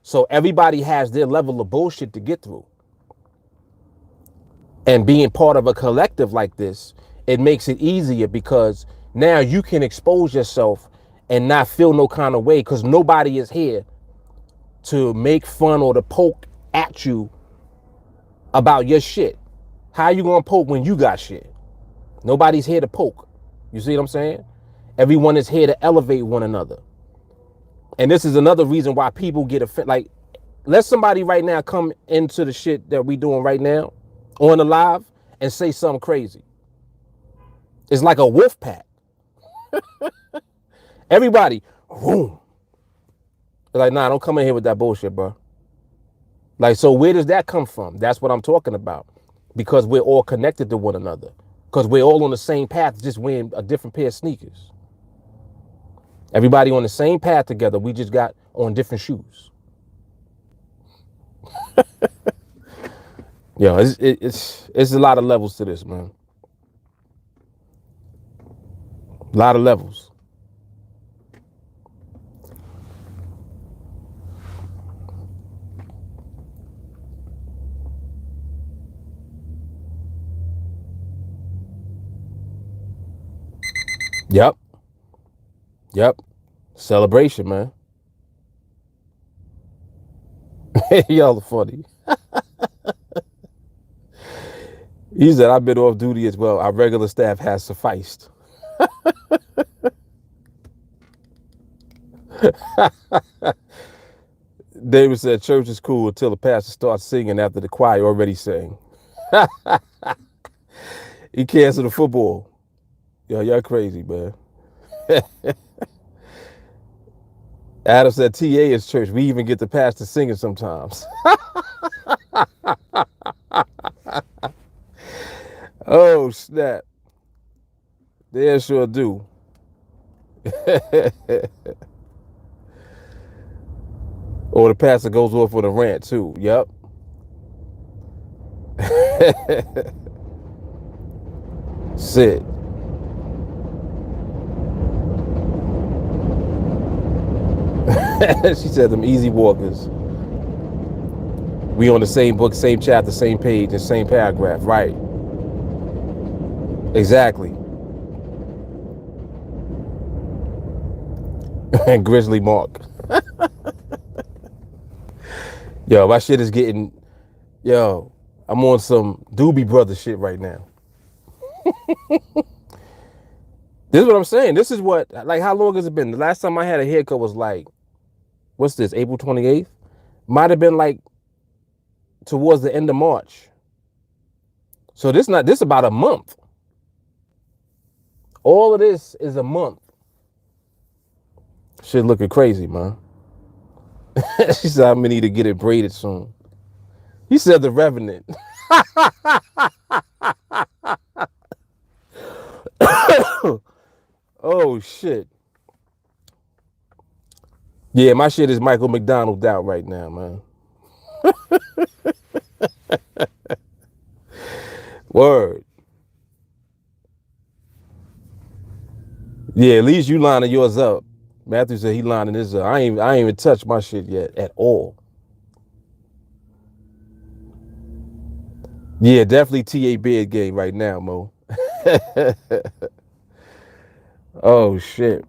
So everybody has their level of bullshit to get through. And being part of a collective like this, it makes it easier because now you can expose yourself and not feel no kind of way because nobody is here to make fun or to poke at you about your shit. How you gonna poke when you got shit? Nobody's here to poke. You see what I'm saying? Everyone is here to elevate one another. And this is another reason why people get offended. Like, let somebody right now come into the shit that we doing right now on the live and say something crazy. It's like a wolf pack. Everybody, boom. They're like, nah, don't come in here with that bullshit, bro. Like, so where does that come from? That's what I'm talking about. Because we're all connected to one another. Because we're all on the same path, just wearing a different pair of sneakers. Everybody on the same path together. We just got on different shoes. Yo, it's a lot of levels to this, man. A lot of levels. Yep. Yep. Celebration, man. Y'all are funny. He said, I've been off duty as well. Our regular staff has sufficed. David said, church is cool until the pastor starts singing after the choir already sang. He canceled the football. Yo, y'all crazy, man. Adam said, TA is church. We even get the pastor singing sometimes. Oh, snap. They sure do. Or the pastor goes off with a rant, too. Yep. Sit. She said them easy walkers. We on the same book, same chapter, same page, and same paragraph. Right. Exactly. And Grizzly Mark. Yo, my shit is getting... Yo, I'm on some Doobie Brothers shit right now. This is what I'm saying. This is what... Like, how long has it been? The last time I had a haircut was like... What's this? April 28th? Might have been like... towards the end of March. So this about a month. All of this is a month. Shit looking crazy, man. She said, I'm gonna need to get it braided soon. He said the Revenant. Oh shit. Yeah, my shit is Michael McDonald out right now, man. Word. Yeah, at least you lining yours up. Matthew said he lining his up. I ain't even touched my shit yet at all. Yeah, definitely TA bed game right now, Mo. Oh shit.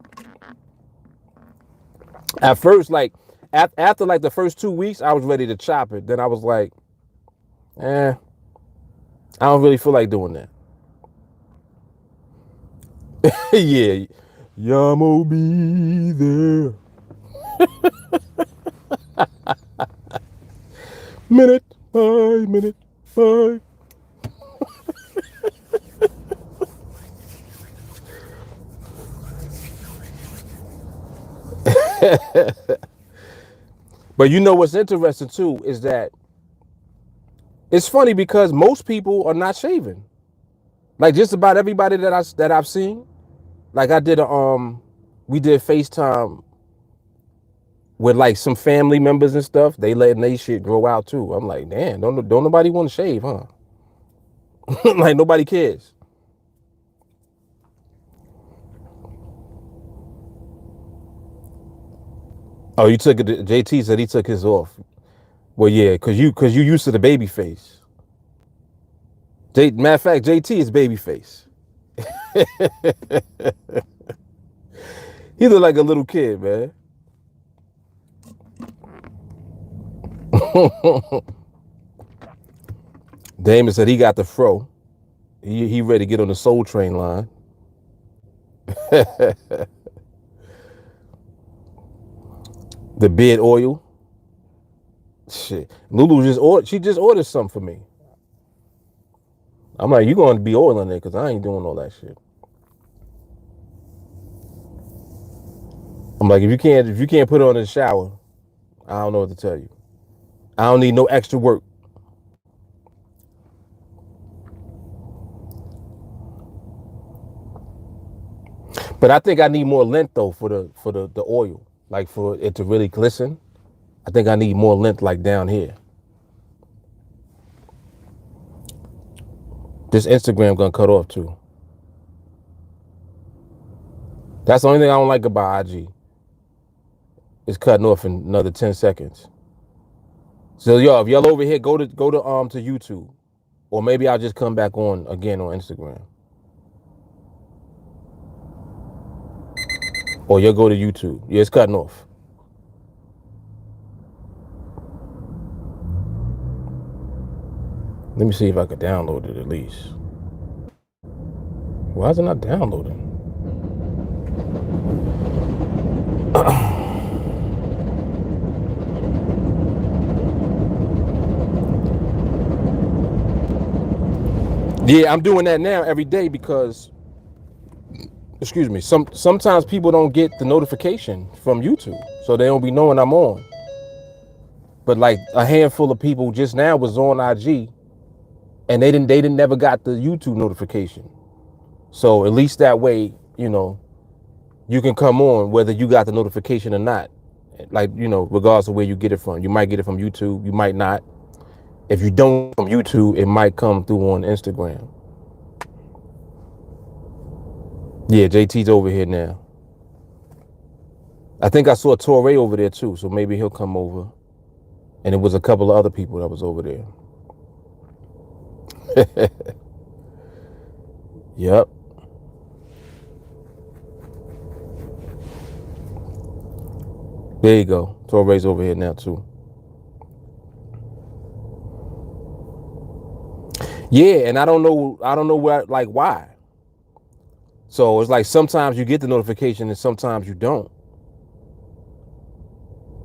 At first, like after like the first 2 weeks, I was ready to chop it. Then I was like, I don't really feel like doing that. Yeah. Yamo be there. Minute by minute by. But you know what's interesting too is that it's funny because most people are not shaving. Like just about everybody that I've seen. Like I did we did FaceTime with like some family members and stuff. They letting they shit grow out too. I'm like, damn, don't nobody want to shave, huh? Like nobody cares. Oh, you took it. JT said he took his off. Well, yeah, cause you used to the baby face. Matter of fact, JT is baby face. He look like a little kid, man. Damon said he got the fro. He ready to get on the Soul Train line. The beard oil. Shit. Lulu she just ordered something for me. I'm like, you going to be oiling it because I ain't doing all that shit. I'm like, if you can't put it on in the shower, I don't know what to tell you. I don't need no extra work. But I think I need more length though for the oil, like for it to really glisten. I think I need more length like down here. This Instagram gonna cut off too. That's the only thing I don't like about IG. It's cutting off in another 10 seconds. So y'all, if y'all over here, go to YouTube. Or maybe I'll just come back on again on Instagram. Or you'll go to YouTube. Yeah, it's cutting off. Let me see if I could download it at least. Why is it not downloading? Yeah, I'm doing that now every day because, excuse me, sometimes people don't get the notification from YouTube, so they don't be knowing I'm on. But like a handful of people just now was on IG, and they didn't never got the YouTube notification. So at least that way, you can come on whether you got the notification or not. Like, regardless of where you get it from. You might get it from YouTube, you might not. If you don't from YouTube, it might come through on Instagram. Yeah, JT's over here now. I think I saw Torre over there too, so maybe he'll come over. And it was a couple of other people that was over there. Yep. There you go. Torre's over here now too. Yeah, and I don't know why. So it's like sometimes you get the notification and sometimes you don't.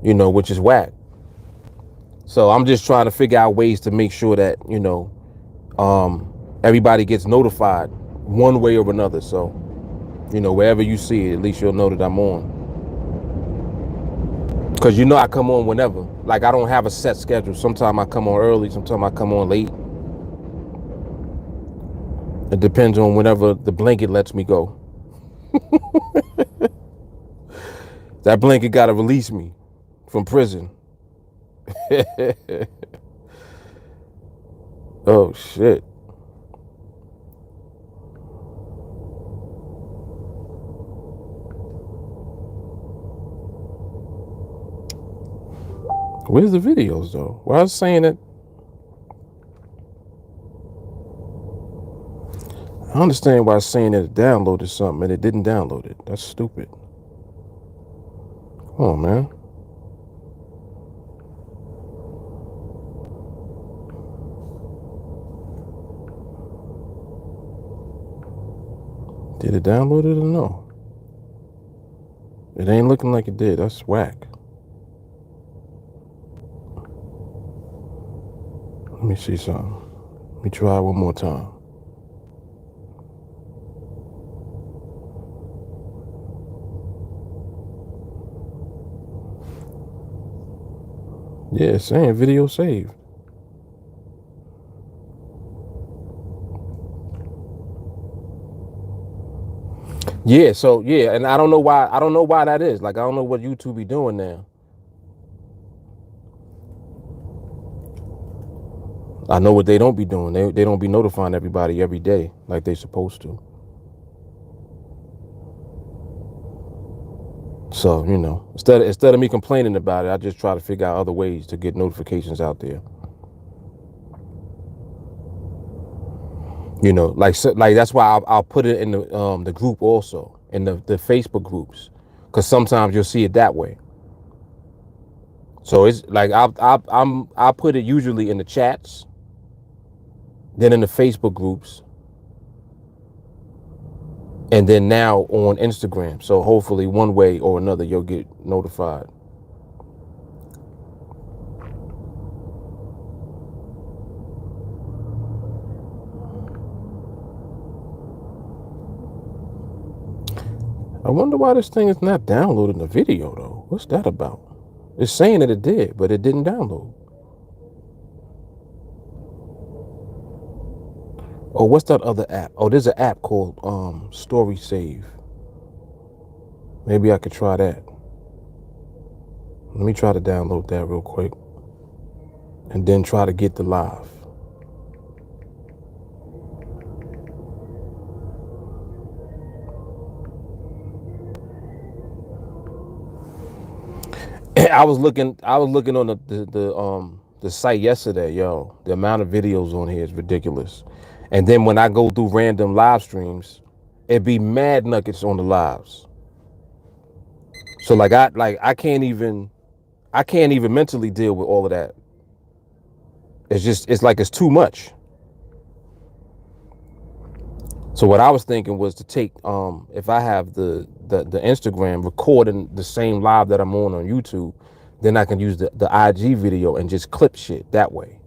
Which is whack. So I'm just trying to figure out ways to make sure that, everybody gets notified one way or another. So, wherever you see it, at least you'll know that I'm on. Because I come on whenever. Like I don't have a set schedule. Sometimes I come on early, sometimes I come on late. It depends on whenever the blanket lets me go. That blanket got to release me from prison. Oh, shit. Where's the videos, though? Well, I was saying that. I understand why it's saying that it downloaded something and it didn't download it. That's stupid. Come on, man. Did it download it or no? It ain't looking like it did. That's whack. Let me see something. Let me try one more time. Yeah, saying video saved. Yeah, so yeah, and I don't know why. I don't know why that is. Like I don't know what YouTube be doing now. I know what they don't be doing. They don't be notifying everybody every day like they supposed to. So instead of me complaining about it, I just try to figure out other ways to get notifications out there. Like that's why I'll put it in the group also in the Facebook groups, because sometimes you'll see it that way. So it's like I put it usually in the chats, then in the Facebook groups, and then now on Instagram. So hopefully one way or another you'll get notified. I wonder why this thing is not downloading the video though. What's that about? It's saying that it did, but it didn't download. Oh, what's that other app? Oh, there's an app called Story Save. Maybe I could try that. Let me try to download that real quick and then try to get the live. I was looking on the site yesterday, yo. The amount of videos on here is ridiculous. And then when I go through random live streams, it be mad nuggets on the lives. So I can't even mentally deal with all of that. It's like it's too much. So what I was thinking was to take if I have the Instagram recording the same live that I'm on YouTube, then I can use the IG video and just clip shit that way.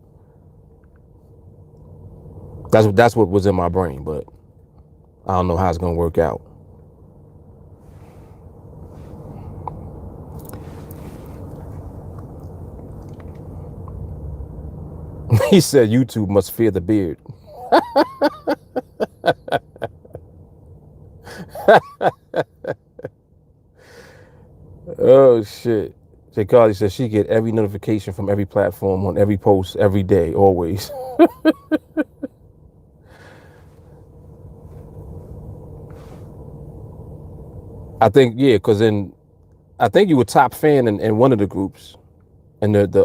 That's what was in my brain, but I don't know how it's gonna work out. He said YouTube must fear the beard. Oh shit. Jay Carly says she get every notification from every platform on every post every day, always. I think because I think you were top fan in one of the groups, and the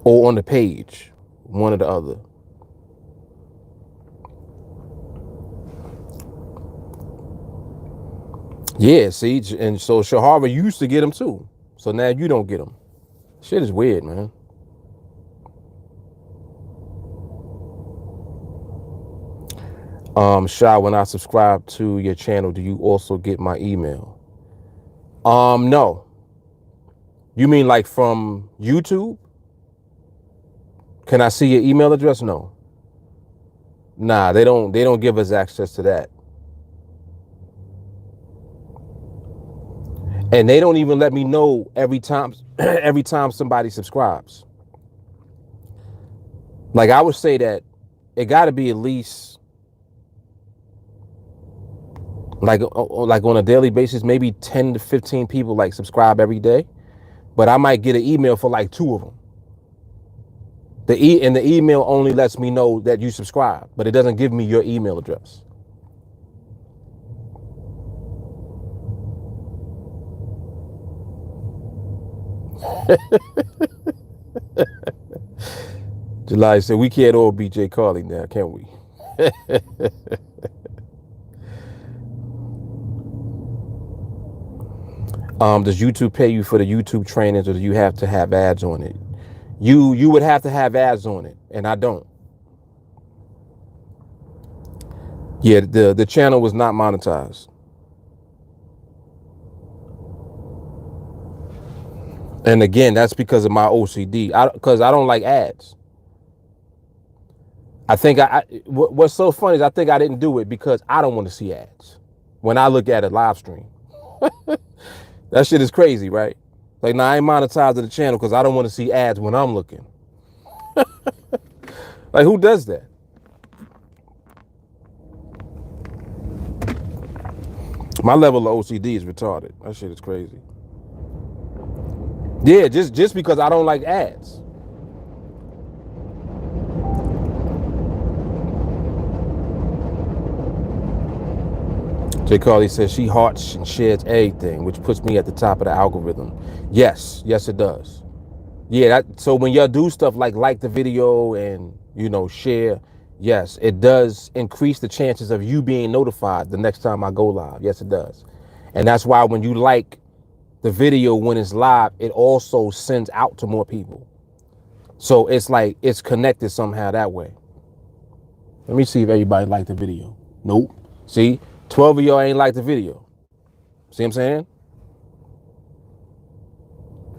or on the page, one or the other. Yeah, see, and so Shahara used to get them too. So now you don't get them. Shit is weird, man. Sha, when I subscribe to your channel, do you also get my email? No. You mean like from YouTube? Can I see your email address? No. Nah, they don't give us access to that. And they don't even let me know every time somebody subscribes. Like I would say that it got to be at least like on a daily basis, maybe 10 to 15 people like subscribe every day, but I might get an email for like 2 of them. The email only lets me know that you subscribe, but it doesn't give me your email address. July said we can't all be Jay Carly now, can we? Does YouTube pay you for the YouTube trainings, or do you have to have ads on it? You would have to have ads on it, and I don't. Yeah, the channel was not monetized. And again, that's because of my OCD. Because I don't like ads. I think what's so funny is I think I didn't do it because I don't want to see ads when I look at a live stream. That shit is crazy, right? Like, nah, I ain't monetizing the channel because I don't want to see ads when I'm looking. Like, who does that? My level of OCD is retarded. That shit is crazy. Yeah, just because I don't like ads. Jay Carly says she hearts and shares everything, which puts me at the top of the algorithm. Yes, it does. Yeah, so when y'all do stuff like the video and, you know, share, yes, it does increase the chances of you being notified the next time I go live. Yes, it does. And that's why when you like the video when it's live, it also sends out to more people. So it's like it's connected somehow that way. Let me see if everybody liked the video. Nope. See, 12 of y'all ain't like the video. See what I'm saying?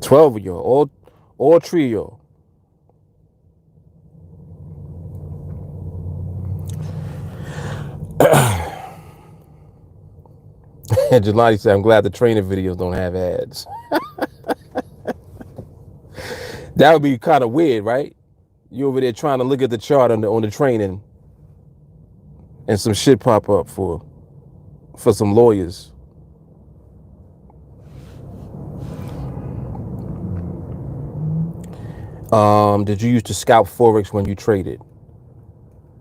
12 of y'all, all 3 of y'all. And Jelani said, I'm glad the training videos don't have ads. That would be kind of weird, right? You over there trying to look at the chart on the training and some shit pop up for some lawyers. Did you used to scalp Forex when you traded?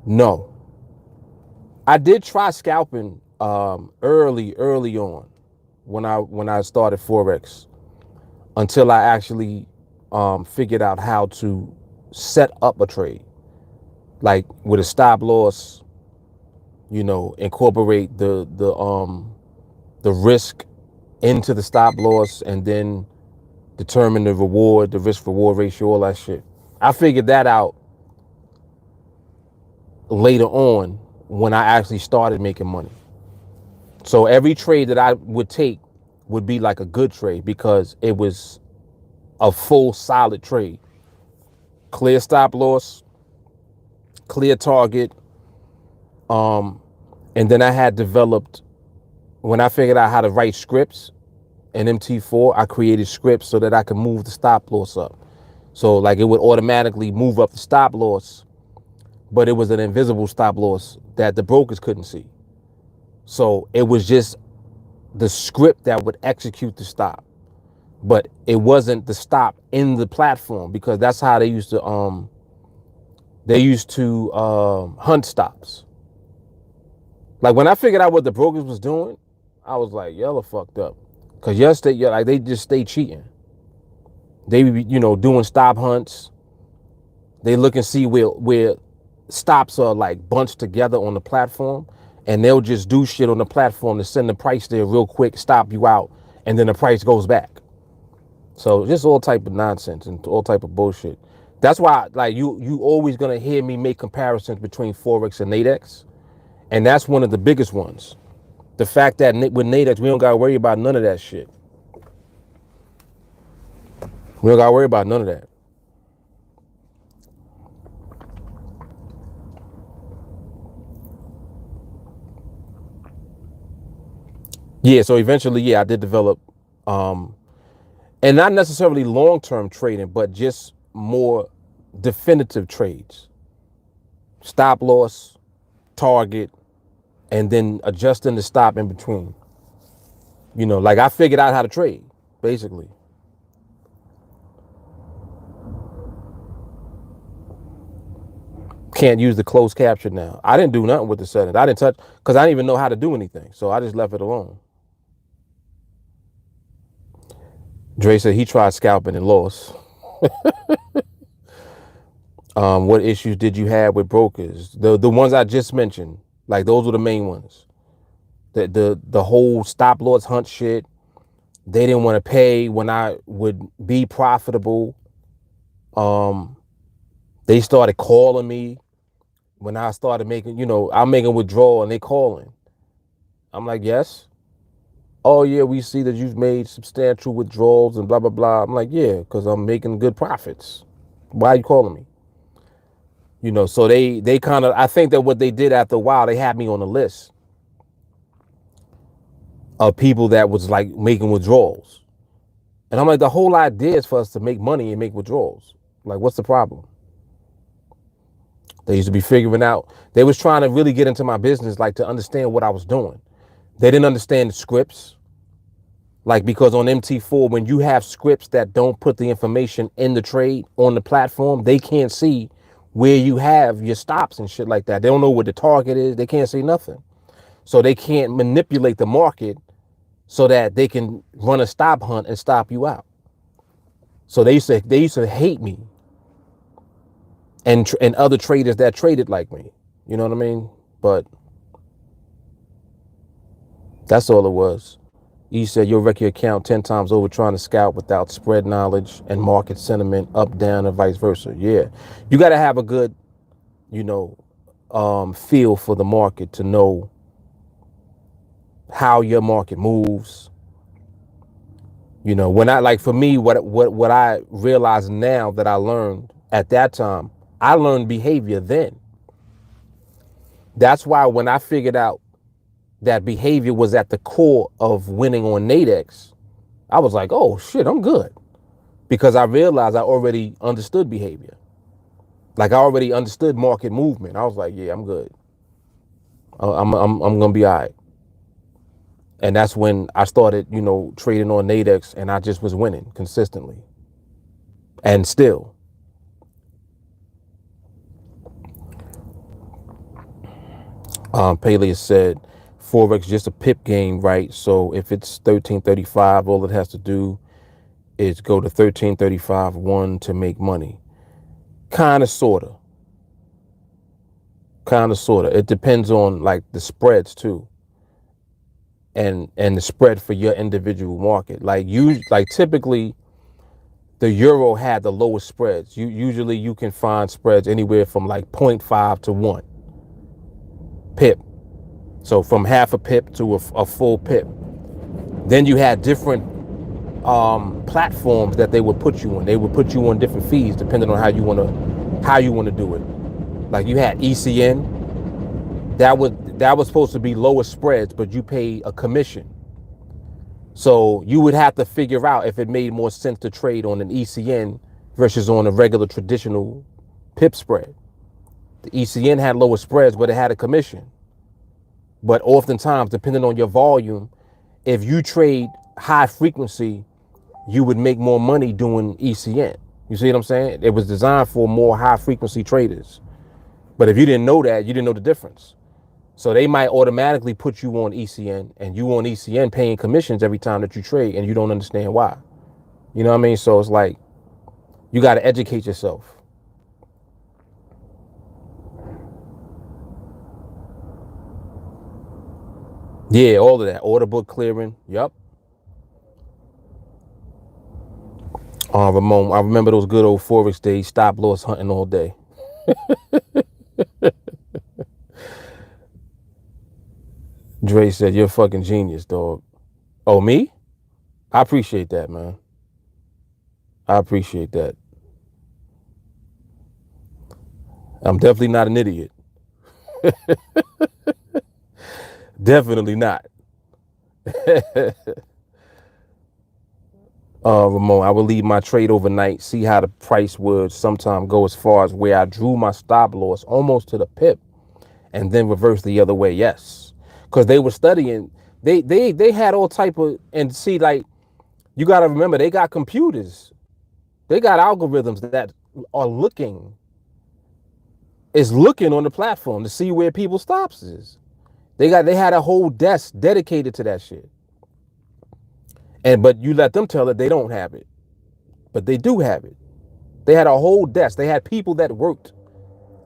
No. I did try scalping early on when I started Forex until I actually figured out how to set up a trade, like with a stop loss, you know, incorporate the risk into the stop loss and then determine the risk reward ratio, all that shit. I figured that out later on when I actually started making money. So every trade that I would take would be like a good trade because it was a full solid trade. Clear stop loss, clear target. And then I had developed, when I figured out how to write scripts in MT4, I created scripts so that I could move the stop loss up. So like it would automatically move up the stop loss, but it was an invisible stop loss that the brokers couldn't see. So it was just the script that would execute the stop, but it wasn't the stop in the platform because that's how they used to hunt stops. Like when I figured out what the brokers was doing, I was like, y'all are fucked up. Cause they just stay cheating. They be, you know, doing stop hunts. They look and see where stops are like bunched together on the platform, and they'll just do shit on the platform to send the price there real quick, stop you out, and then the price goes back. So just all type of nonsense and all type of bullshit. That's why like you always gonna hear me make comparisons between Forex and NADEX, and that's one of the biggest ones. The fact that with NADEX we don't gotta worry about none of that shit. We don't gotta worry about none of that. Yeah, so eventually, yeah, I did develop, and not necessarily long-term trading, but just more definitive trades. Stop loss, target, and then adjusting the stop in between. You know, like I figured out how to trade, basically. Can't use the closed caption now. I didn't do nothing with the settings. I didn't touch, because I didn't even know how to do anything. So I just left it alone. Dre said he tried scalping and lost. What issues did you have with brokers? The ones I just mentioned, like those were the main ones. The whole stop loss hunt shit. They didn't want to pay when I would be profitable. They started calling me when I started making, you know, I'm making withdrawal and they calling. I'm like, yes. Oh yeah, we see that you've made substantial withdrawals and blah blah blah. I'm like, yeah, because I'm making good profits. Why are you calling me? You know, so they kind of, I think that what they did after a while, they had me on a list of people that was like making withdrawals. And I'm like, the whole idea is for us to make money and make withdrawals. Like, what's the problem? They used to be figuring out, they was trying to really get into my business, like to understand what I was doing. They didn't understand the scripts. Like, because on MT4, when you have scripts that don't put the information in the trade on the platform, they can't see where you have your stops and shit like that. They don't know what the target is. They can't see nothing. So they can't manipulate the market so that they can run a stop hunt and stop you out. So they used to hate me and other traders that traded like me. You know what I mean? But that's all it was. You said you'll wreck your account 10 times over trying to scout without spread knowledge and market sentiment up, down, and vice versa. Yeah. You got to have a good, you know, feel for the market to know how your market moves. You know, when I, like, for me, what I realize now that I learned at that time, I learned behavior then. That's why when I figured out that behavior was at the core of winning on NADEX, I was like, oh shit, I'm good. Because I realized I already understood behavior. Like, I already understood market movement. I was like, yeah, I'm good. I'm gonna be all right. And that's when I started, you know, trading on NADEX, and I just was winning consistently. And still. Peleus said, Forex just a pip game, right? So if it's 1335, all it has to do is go to 1335.1 to make money. Kind of, sorta. Kind of, sorta. It depends on, like, the spreads too, and the spread for your individual market. Like, typically the euro had the lowest spreads. Usually you can find spreads anywhere from like 0.5 to 1 pip. So from half a pip to a full pip. Then you had different platforms that they would put you on. They would put you on different fees depending on how you want to do it. Like, you had ECN. That was supposed to be lower spreads, but you pay a commission. So you would have to figure out if it made more sense to trade on an ECN versus on a regular traditional pip spread. The ECN had lower spreads, but it had a commission. But oftentimes, depending on your volume, if you trade high frequency, you would make more money doing ECN. You see what I'm saying? It was designed for more high frequency traders. But if you didn't know that, you didn't know the difference. So they might automatically put you on ECN, and you on ECN paying commissions every time that you trade, and you don't understand why. You know what I mean? So it's like, you got to educate yourself. Yeah, all of that. Order book clearing. Yep. Ramon, I remember those good old Forex days, stop loss hunting all day. Dre said, you're a fucking genius, dog. Oh, me? I appreciate that, man. I appreciate that. I'm definitely not an idiot. Definitely not. Ramon, I will leave my trade overnight, see how the price would sometime go as far as where I drew my stop loss almost to the pip, and then reverse the other way. Yes, because they were studying. They had all type of, and see, like, you got to remember, they got computers. They got algorithms that are looking on the platform to see where people stops is. They had a whole desk dedicated to that shit. But you let them tell it they don't have it. But they do have it. They had a whole desk. They had people that worked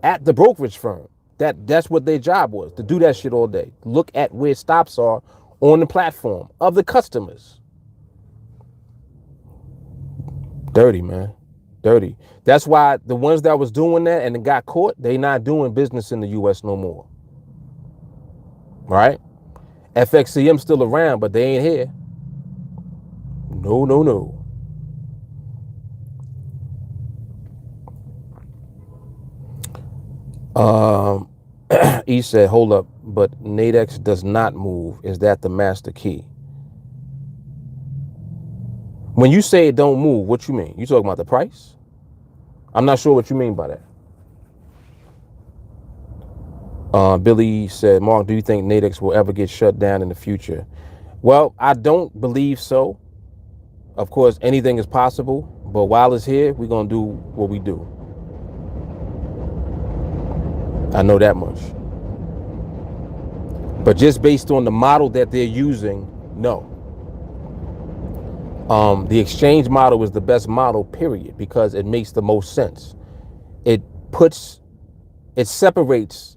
at the brokerage firm. That's what their job was, to do that shit all day. Look at where stops are on the platform of the customers. Dirty, man. Dirty. That's why the ones that was doing that and got caught, they not doing business in the US no more. Right? FXCM still around, but they ain't here. No, no, no. He said, hold up, but NADEX does not move. Is that the master key? When you say it don't move, what you mean? You talking about the price? I'm not sure what you mean by that. Billy said, Mark, do you think NADEX will ever get shut down in the future? Well, I don't believe so. Of course, anything is possible, but while it's here, we're going to do what we do. I know that much. But just based on the model that they're using, no. The exchange model is the best model, period, because it makes the most sense. It separates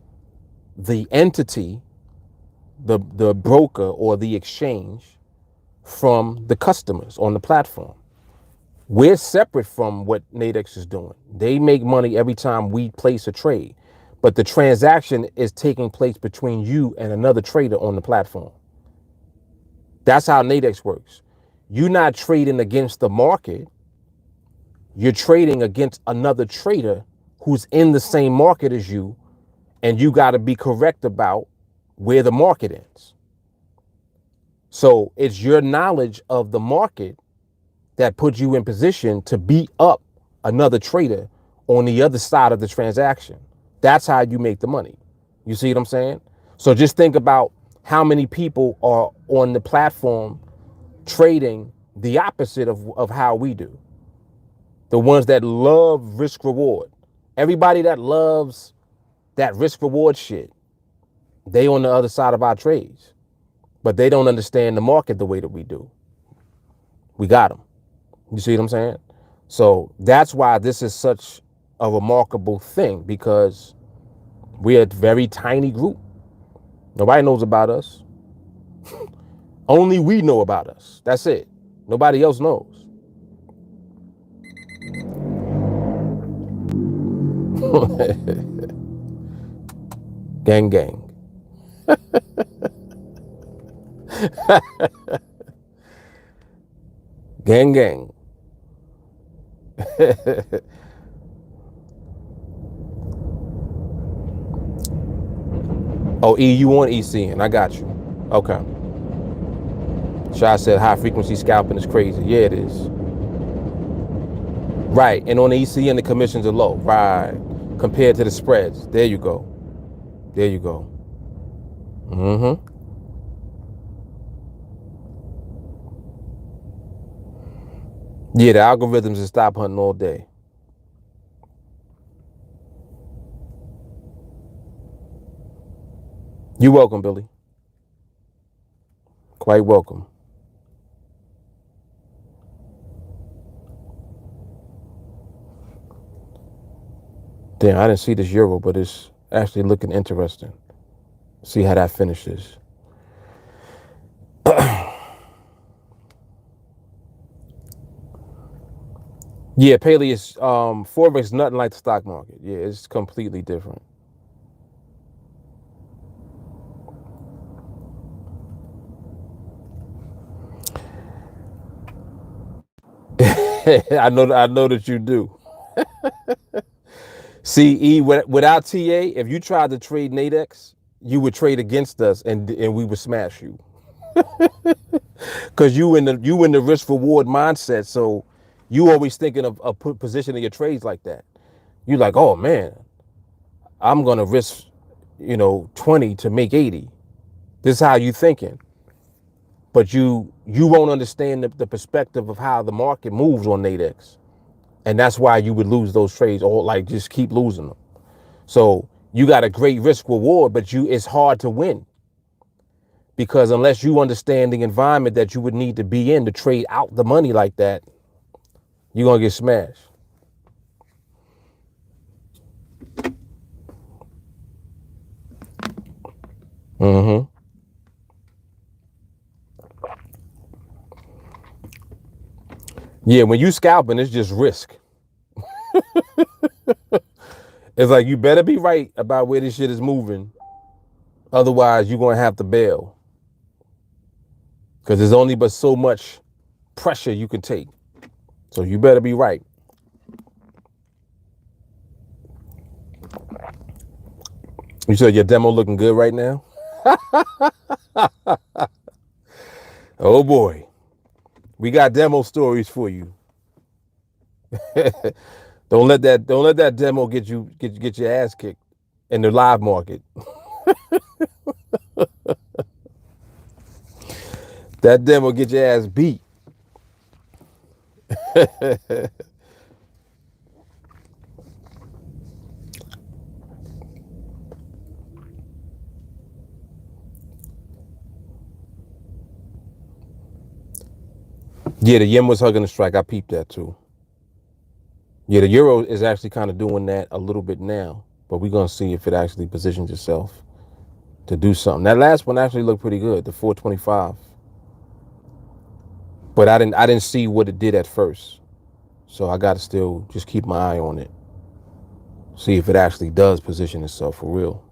the entity, the broker or the exchange, from the customers on the platform. We're separate from what NADEX is doing. They make money every time we place a trade, but the transaction is taking place between you and another trader on the platform. That's how NADEX works. You're not trading against the market. You're trading against another trader who's in the same market as you, and you got to be correct about where the market is. So it's your knowledge of the market that puts you in position to beat up another trader on the other side of the transaction. That's how you make the money. You see what I'm saying? So just think about how many people are on the platform trading the opposite of how we do. The ones that love risk reward. Everybody that loves that risk reward shit, they on the other side of our trades. But they don't understand the market the way that we do. We got them. You see what I'm saying? So that's why this is such a remarkable thing, because we're a very tiny group. Nobody knows about us. Only we know about us. That's it. Nobody else knows. Gang, gang. Gang, gang. Oh, E, you on ECN. I got you. Okay. Shah said high frequency scalping is crazy. Yeah, it is. Right. And on the ECN, the commissions are low. Right. Compared to the spreads. There you go. There you go. Mm-hmm. Yeah, the algorithms is stop hunting all day. You're welcome, Billy. Quite welcome. Damn, I didn't see this euro, but it's actually looking interesting. See how that finishes. Yeah, Paley is Forex nothing like the stock market. Yeah, it's completely different. I know that you do. See, E, without TA, if you tried to trade NADEX, you would trade against us, and we would smash you. Because you in the risk reward mindset, so you always thinking of positioning your trades like that. You like, oh man, I'm gonna risk, 20 to make 80. This is how you thinking. But you won't understand the perspective of how the market moves on NADEX. And that's why you would lose those trades, or like just keep losing them. So you got a great risk reward, but it's hard to win. Because unless you understand the environment that you would need to be in to trade out the money like that, you're gonna get smashed. Mm-hmm. Yeah, when you scalping, it's just risk. It's like you better be right about where this shit is moving. Otherwise, you're gonna have to bail. Because there's only but so much pressure you can take. So you better be right. You said your demo looking good right now? Oh boy. We got demo stories for you. Don't let that demo get your ass kicked in the live market. That demo get your ass beat. Yeah, the yen was hugging the strike. I peeped that too. Yeah, the euro is actually kind of doing that a little bit now, but we're gonna see if it actually positions itself to do something. That last one actually looked pretty good, the 425. But I didn't see what it did at first. So I gotta still just keep my eye on it. See if it actually does position itself for real.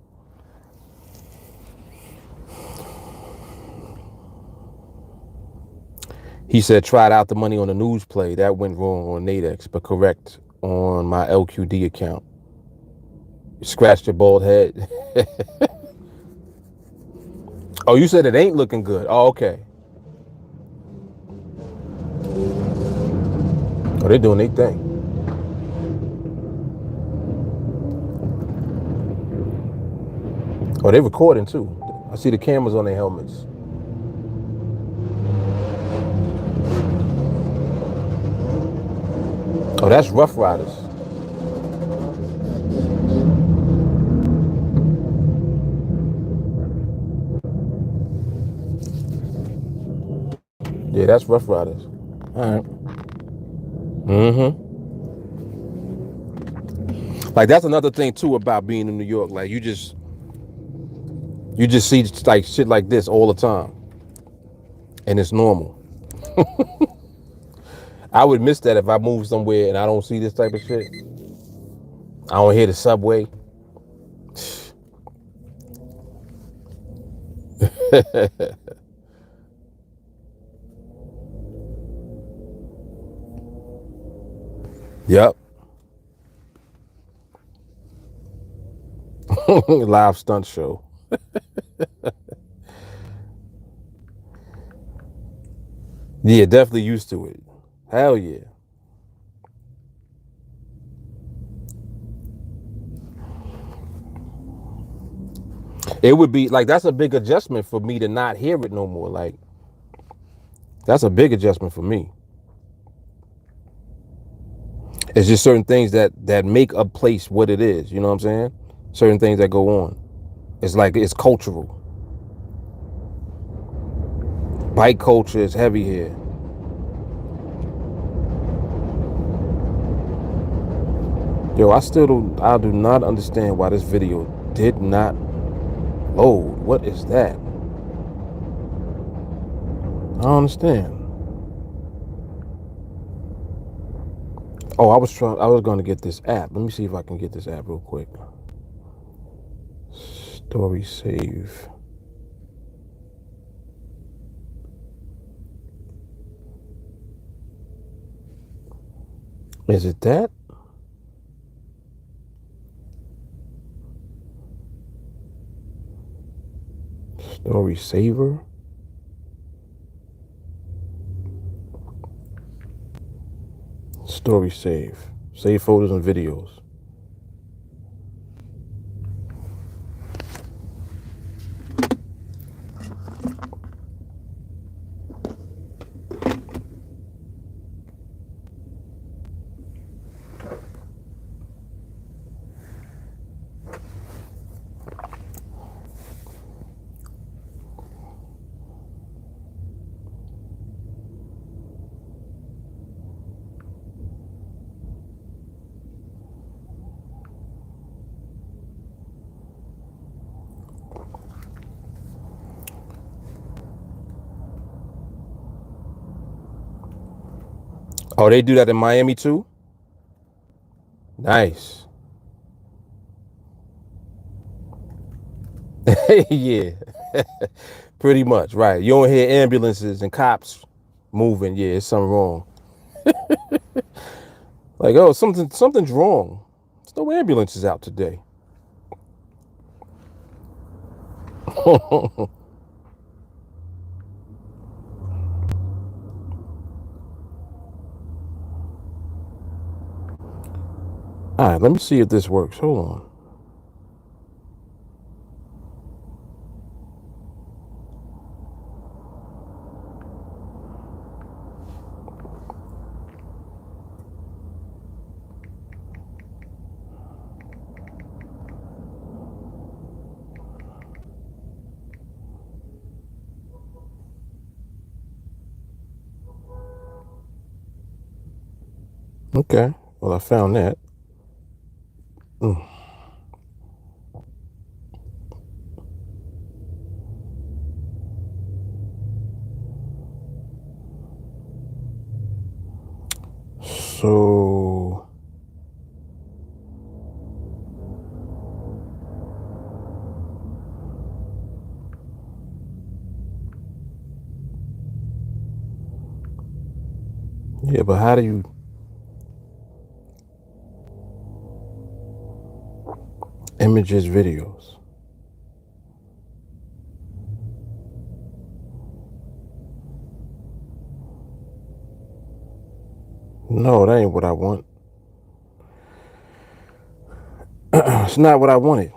He said tried out the money on the news play. That went wrong on NADEX, but correct on my LQD account. You scratched your bald head. Oh, you said it ain't looking good. Oh, okay. Oh, they're doing their thing. Oh, they're recording too. I see the cameras on their helmets. Oh, that's Rough Riders. Yeah, that's Rough Riders. All right. Mm-hmm. Like that's another thing too about being in New York. Like you just see like shit like this all the time, and it's normal. I would miss that if I move somewhere and I don't see this type of shit. I don't hear the subway. Yep. Live stunt show. Yeah, definitely used to it. Hell yeah. It would be like that's a big adjustment for me to not hear it no more. Like that's a big adjustment for me. It's just certain things that make a place what it is. You know what I'm saying? Certain things that go on. It's like it's cultural. Bike culture is heavy here. Yo, I do not understand why this video did not load. What is that? I don't understand. Oh, I was going to get this app. Let me see if I can get this app real quick. Story save. Is it that? Story saver? Story save. Save photos and videos. Oh, they do that in Miami too? Nice. Yeah. Pretty much, right. You don't hear ambulances and cops moving. Yeah, it's something wrong. Like, oh, something's wrong. There's no ambulances out today. All right, let me see if this works. Hold on. Okay, well, I found that. So, yeah, but how do you images, videos? No, that ain't what I want. It's not what I wanted.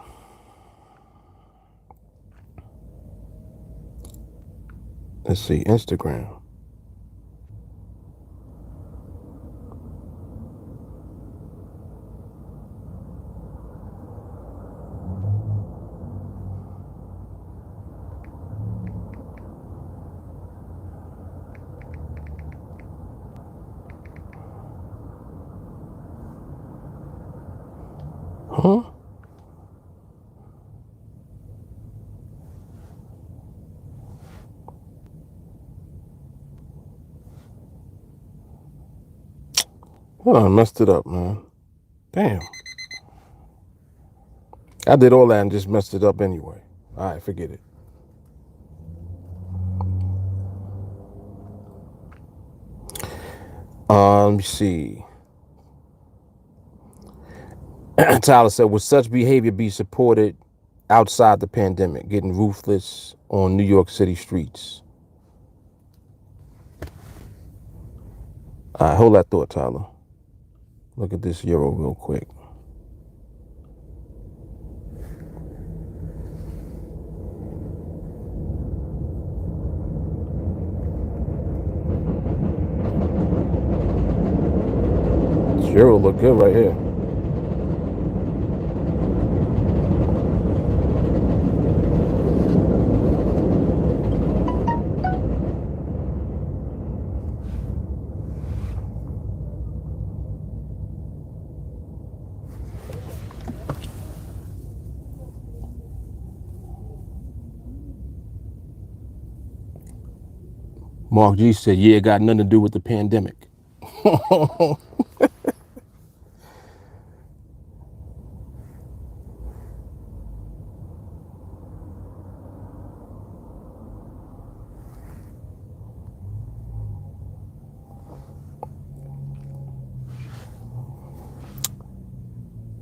Let's see, Instagram. Huh? Well, I messed it up, man. Damn. I did all that and just messed it up anyway. All right, forget it. Let me see. Tyler said, would such behavior be supported outside the pandemic, getting ruthless on New York City streets? All right, hold that thought, Tyler. Look at this euro real quick. This euro look good right here. Mark G said, yeah, it got nothing to do with the pandemic.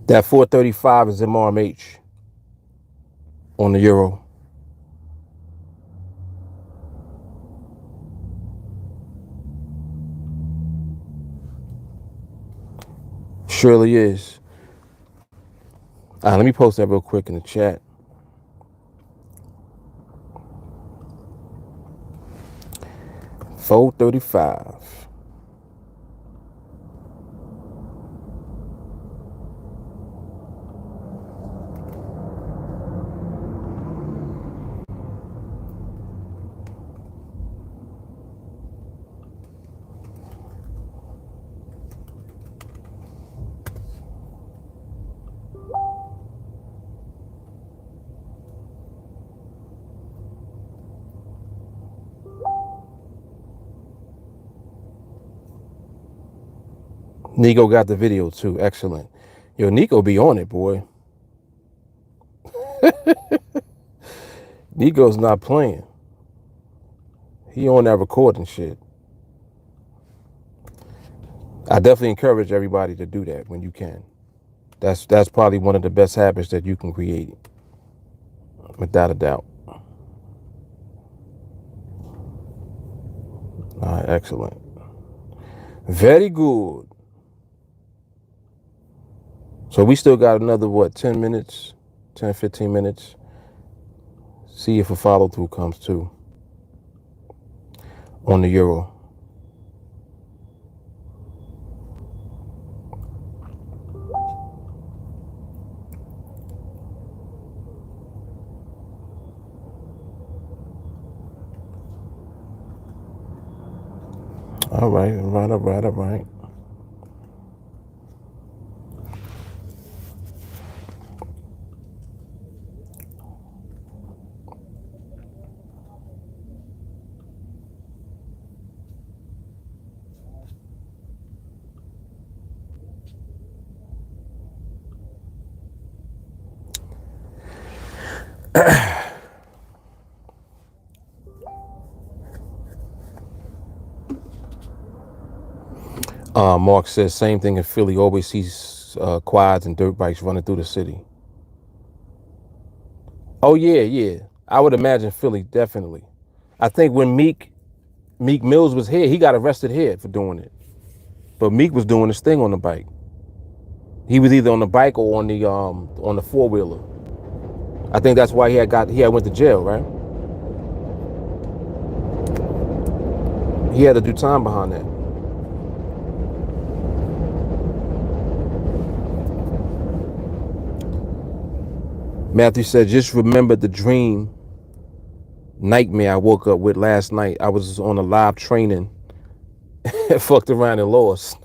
That 435 is MRMH on the euro. Surely is. Let me post that real quick in the chat. $4.35. Nico got the video too. Excellent. Yo, Nico be on it, boy. Nico's not playing. He on that recording shit. I definitely encourage everybody to do that when you can. That's probably one of the best habits that you can create, without a doubt. All right, excellent. Very good. So we still got another, what, 10 minutes, 10, 15 minutes. See if a follow through comes too on the euro. All right, all right. Mark says same thing in Philly. Always sees quads and dirt bikes running through the city. Oh yeah. I would imagine Philly definitely. I think when Meek Mills was here, he got arrested here for doing it. But Meek was doing his thing on the bike. He was either on the bike or on the four wheeler. I think that's why he had went to jail, right? He had to do time behind that. Matthew said, just remember the dream nightmare I woke up with last night. I was on a live training and fucked around and lost.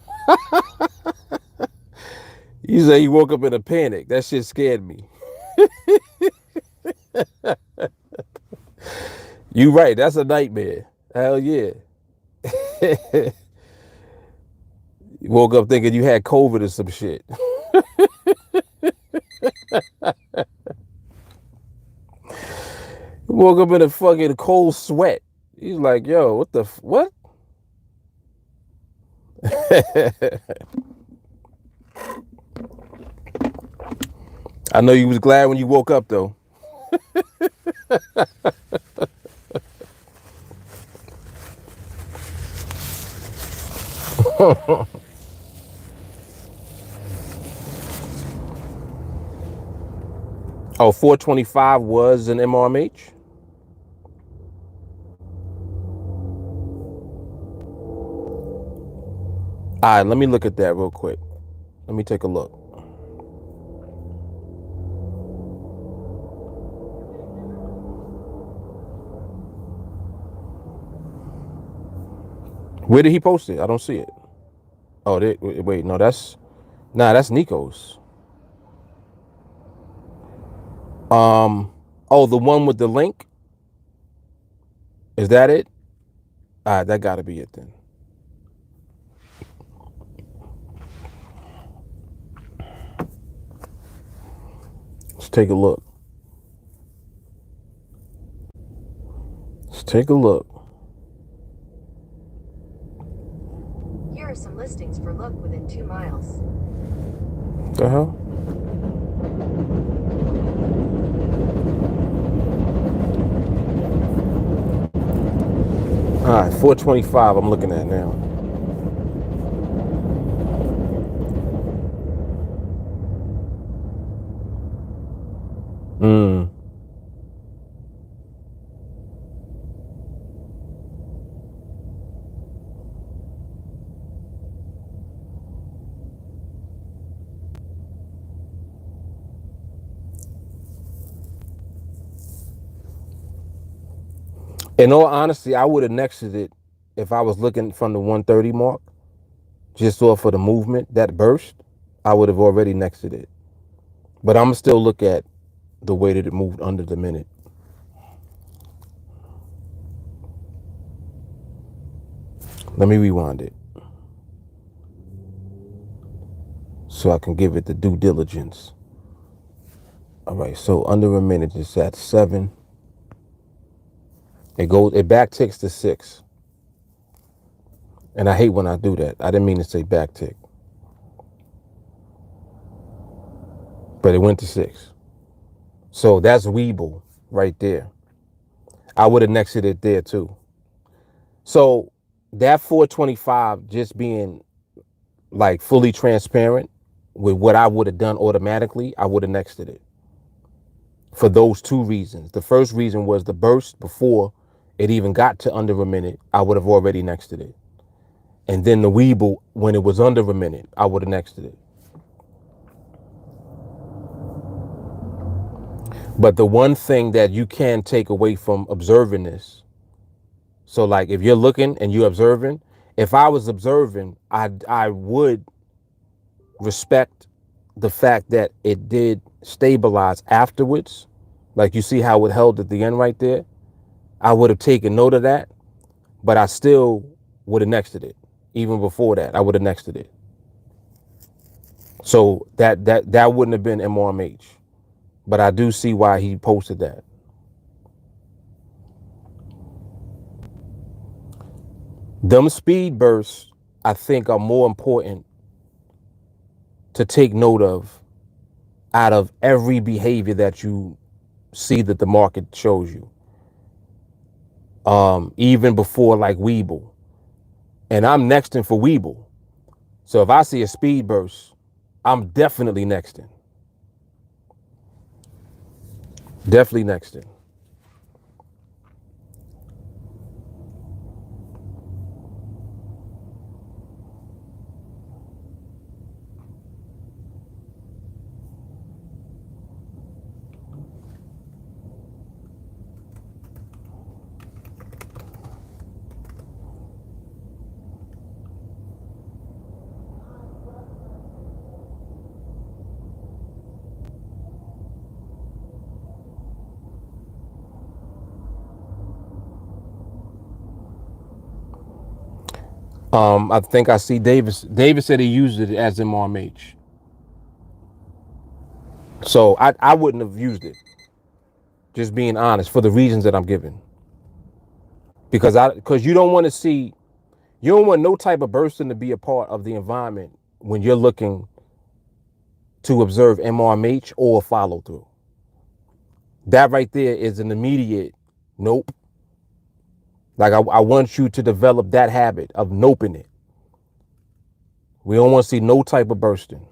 He said he woke up in a panic. That shit scared me. You right. That's a nightmare. Hell yeah. You woke up thinking you had COVID or some shit. You woke up in a fucking cold sweat. He's like, yo, what the what? I know you was glad when you woke up though. Oh, 425 was an MRMH? All right, let me look at that real quick. Let me take a look. Where did he post it? I don't see it. Oh, wait, no, that's Nico's. Oh, the one with the link? Is that it? All right, that gotta be it then. Let's take a look. Let's take a look. Here are some listings for look within 2 miles. The hell? All right, 425 I'm looking at now. In all honesty, I would have nexted it if I was looking from the 130 mark, just off of the movement, that burst, I would have already nexted it. But I'm going to still look at the way that it moved under the minute. Let me rewind it so I can give it the due diligence. All right, so under a minute, it's at 7. It back ticks to 6. And I hate when I do that. I didn't mean to say back tick. But it went to 6. So that's Weeble right there. I would have nexted it there too. So that 425 just being like fully transparent with what I would have done automatically, I would have nexted it for those two reasons. The first reason was the burst before it even got to under a minute, I would have already nexted it. And then the Weeble, when it was under a minute, I would have nexted it. But the one thing that you can take away from observing this, so like if you're looking and you're observing, if I was observing, I would respect the fact that it did stabilize afterwards. Like you see how it held at the end right there. I would have taken note of that, but I still would have nexted it. Even before that, I would have nexted it. So that wouldn't have been MRMH. But I do see why he posted that. Them speed bursts, I think, are more important to take note of out of every behavior that you see that the market shows you. Even before like Weeble. And I'm nexting for Weeble. So if I see a speed burst, I'm definitely nexting. Definitely nexting. I think I see Davis. Davis said he used it as MRMH. So I wouldn't have used it. Just being honest, for the reasons that I'm giving. Because you don't want to see, you don't want no type of bursting to be a part of the environment when you're looking to observe MRMH or follow through. That right there is an immediate nope. Like I want you to develop that habit of noping it. We don't want to see no type of bursting.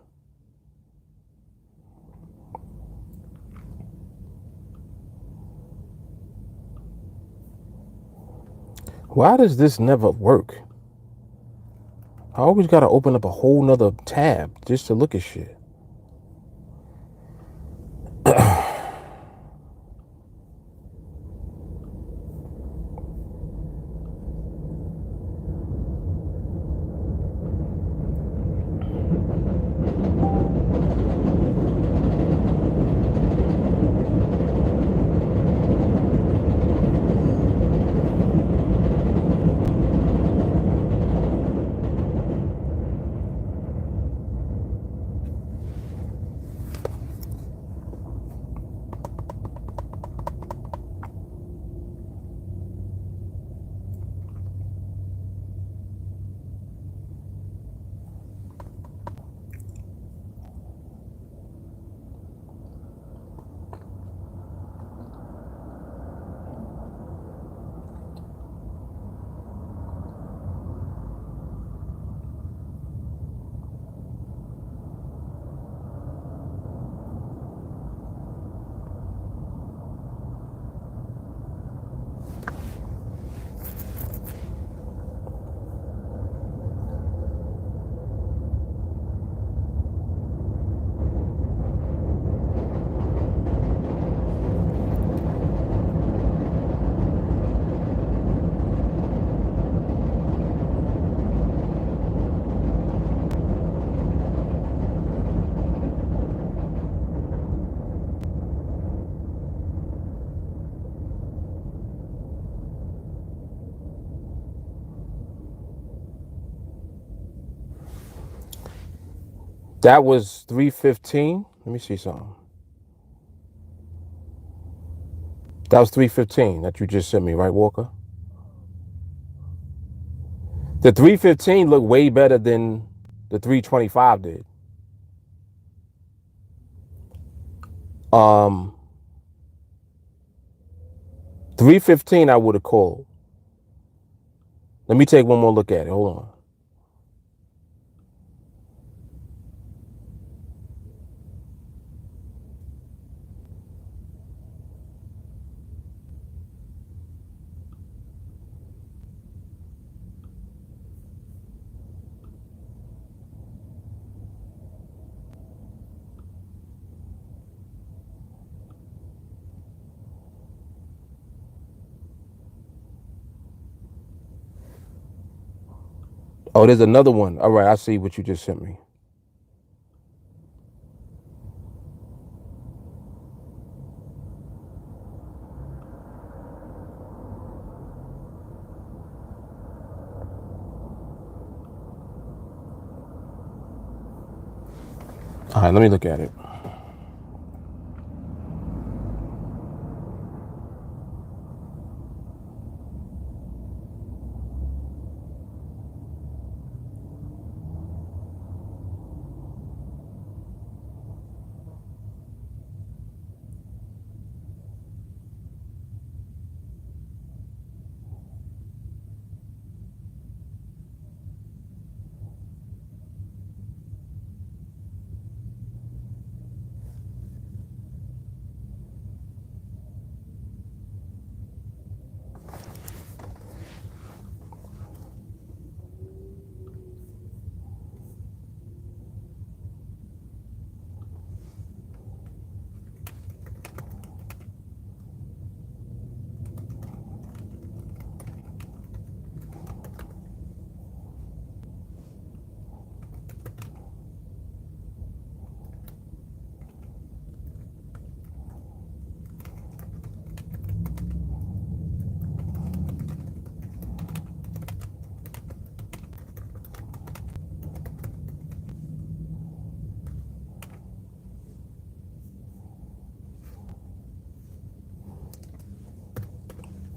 Why does this never work? I always got to open up a whole nother tab just to look at shit. That was 315. Let me see something. That was 315 that you just sent me, right, Walker? The 315 looked way better than the 325 did. 315 I would have called. Let me take one more look at it. Hold on. Oh, there's another one. All right, I see what you just sent me. All right, let me look at it.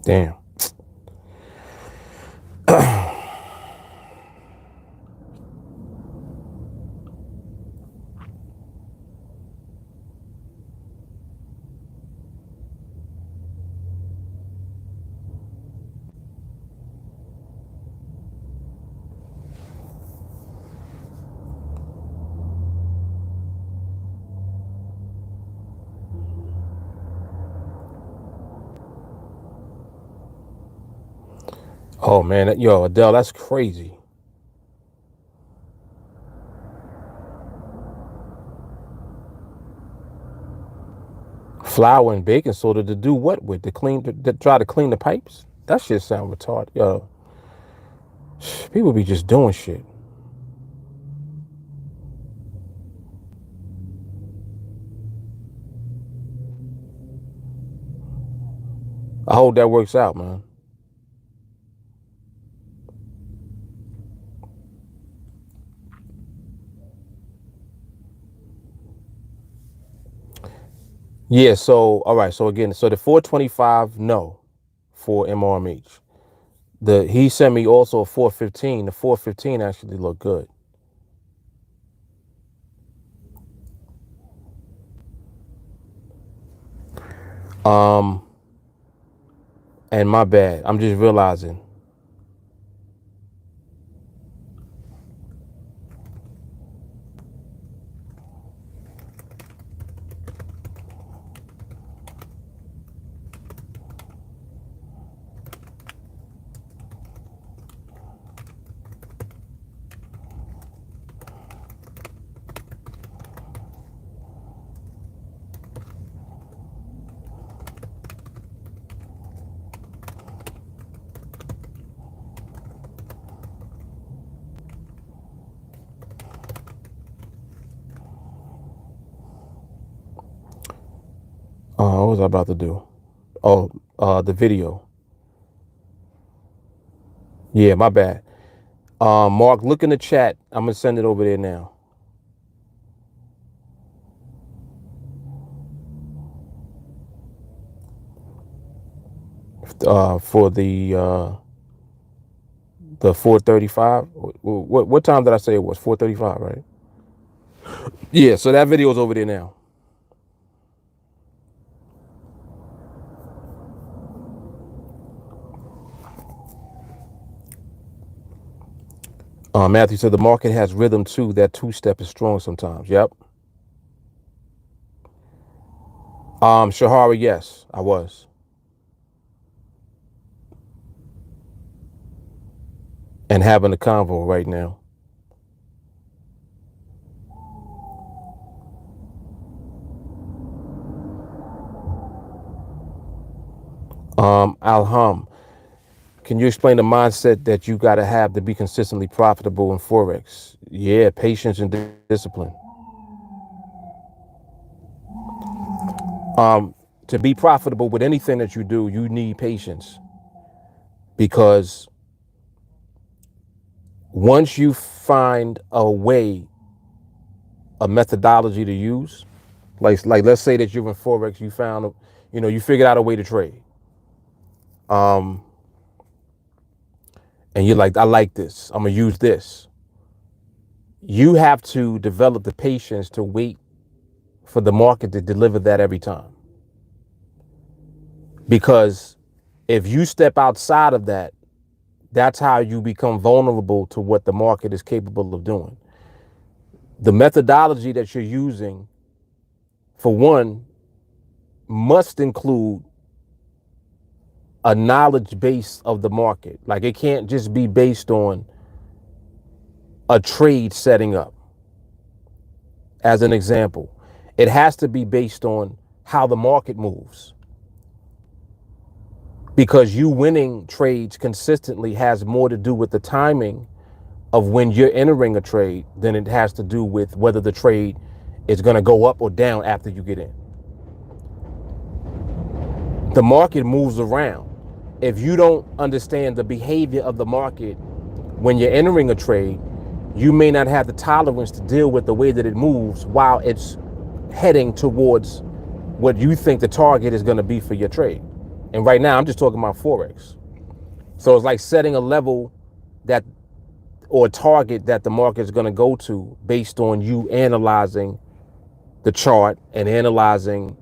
Damn. Oh man, yo, Adele, that's crazy. Flour and baking soda to do what with? To clean, to try to clean the pipes? That shit sound retarded. Yo, people be just doing shit. I hope that works out, man. Yeah, so all right, so again, so the 425, no, for MRMH. He sent me also a 415. The 415 actually looked good. Um, and my bad. I'm just realizing. What was I about to do? Oh, the video. Yeah, my bad. Mark, look in the chat. I'm gonna send it over there now. For the 435. What time did I say it was? 435, right? Yeah. So that video is over there now. Matthew said the market has rhythm too. That two-step is strong sometimes. Yep. Shahara, yes, I was. And having a convo right now. Alham. Can you explain the mindset that you got to have to be consistently profitable in Forex? Yeah, patience and discipline. To be profitable with anything that you do, you need patience, because once you find a way, a methodology to use, like let's say that you're in Forex, you found, you figured out a way to trade. And you're like, I like this. I'm gonna use this. You have to develop the patience to wait for the market to deliver that every time. Because if you step outside of that, that's how you become vulnerable to what the market is capable of doing. The methodology that you're using, for one, must include a knowledge base of the market. Like, it can't just be based on a trade setting up. As an example, it has to be based on how the market moves, because you winning trades consistently has more to do with the timing of when you're entering a trade than it has to do with whether the trade is going to go up or down after you get in. The market moves around. If you don't understand the behavior of the market when you're entering a trade, you may not have the tolerance to deal with the way that it moves while it's heading towards what you think the target is going to be for your trade. And right now, I'm just talking about Forex. So it's like setting a level that, or a target that the market is going to go to based on you analyzing the chart and analyzing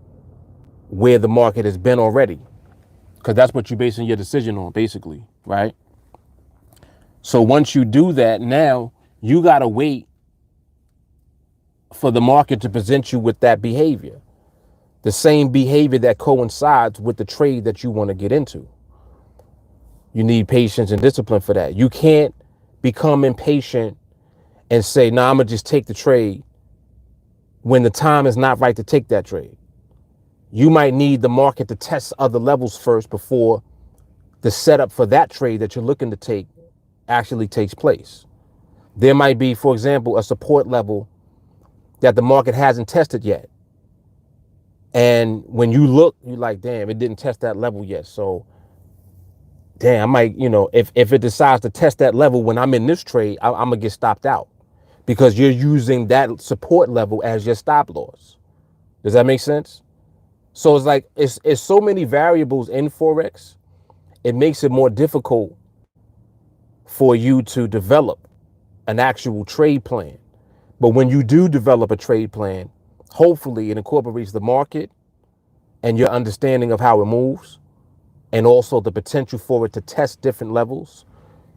where the market has been already. Because that's what you're basing your decision on, basically, right? So once you do that, now you got to wait for the market to present you with that behavior. The same behavior that coincides with the trade that you want to get into. You need patience and discipline for that. You can't become impatient and say, nah, I'm going to just take the trade when the time is not right to take that trade. You might need the market to test other levels first before the setup for that trade that you're looking to take actually takes place. There might be, for example, a support level that the market hasn't tested yet. And when you look, you're like, damn, it didn't test that level yet. So, damn, I might, if it decides to test that level when I'm in this trade, I'm going to get stopped out, because you're using that support level as your stop loss. Does that make sense? So it's like, it's so many variables in Forex. It makes it more difficult for you to develop an actual trade plan. But when you do develop a trade plan, hopefully it incorporates the market and your understanding of how it moves, and also the potential for it to test different levels.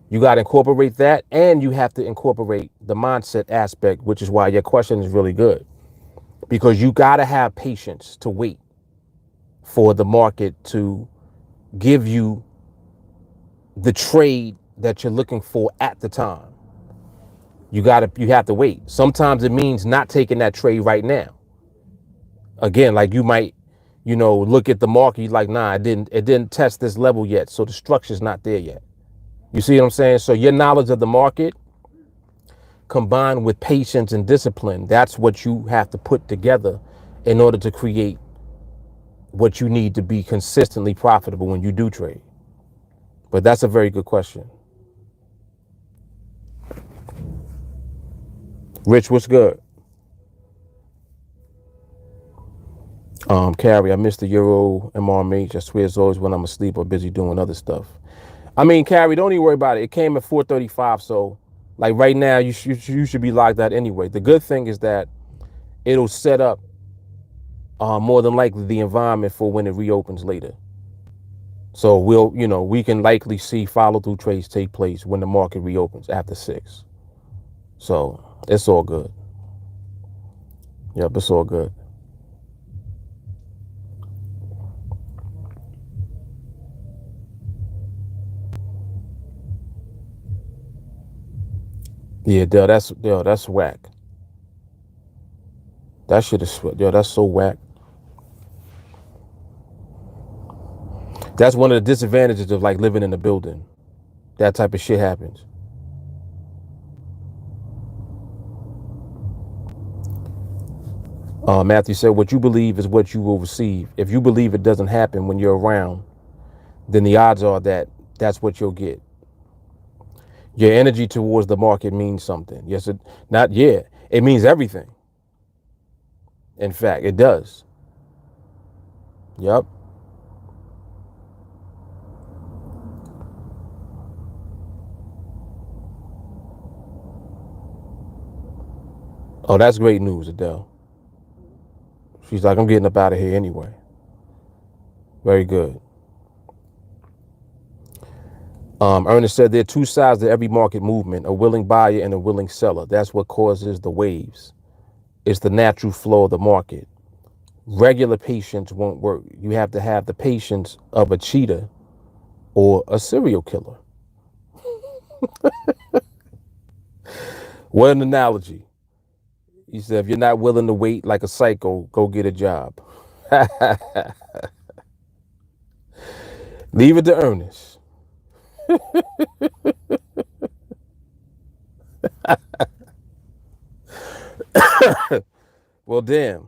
You got to incorporate that, and you have to incorporate the mindset aspect, which is why your question is really good, because you got to have patience to wait for the market to give you the trade that you're looking for at the time. You have to wait. Sometimes it means not taking that trade right now. Again, like you might, look at the market, you're like, nah, it didn't test this level yet, so the structure's not there yet. You see what I'm saying? So your knowledge of the market combined with patience and discipline, that's what you have to put together in order to create what you need to be consistently profitable when you do trade. But that's a very good question. Rich, what's good? Carrie, I missed the Euro MRMH. I swear it's always when I'm asleep or busy doing other stuff. I mean, Carrie, don't even worry about it. It came at 4:35, so like right now, you should be logged out anyway. The good thing is that it'll set up more than likely the environment for when it reopens later. So we can likely see follow through trades take place when the market reopens after 6. So it's all good. Yep, it's all good. Yeah, that's whack. That shit is, that's so whack. That's one of the disadvantages of like living in a building. that type of shit happens. Matthew said, what you believe is what you will receive. If you believe it doesn't happen when you're around, then the odds are that that's what you'll get. Your energy towards the market means something. Yes, it means everything. In fact, it does. Yep. Oh, that's great news, Adele. She's like, I'm getting up out of here anyway. Very good. Ernest said there are two sides to every market movement, a willing buyer and a willing seller. That's what causes the waves. It's the natural flow of the market. Regular patience won't work. You have to have the patience of a cheetah or a serial killer. What an analogy. He said, if you're not willing to wait like a psycho, go get a job. Leave it to Ernest. Well, damn.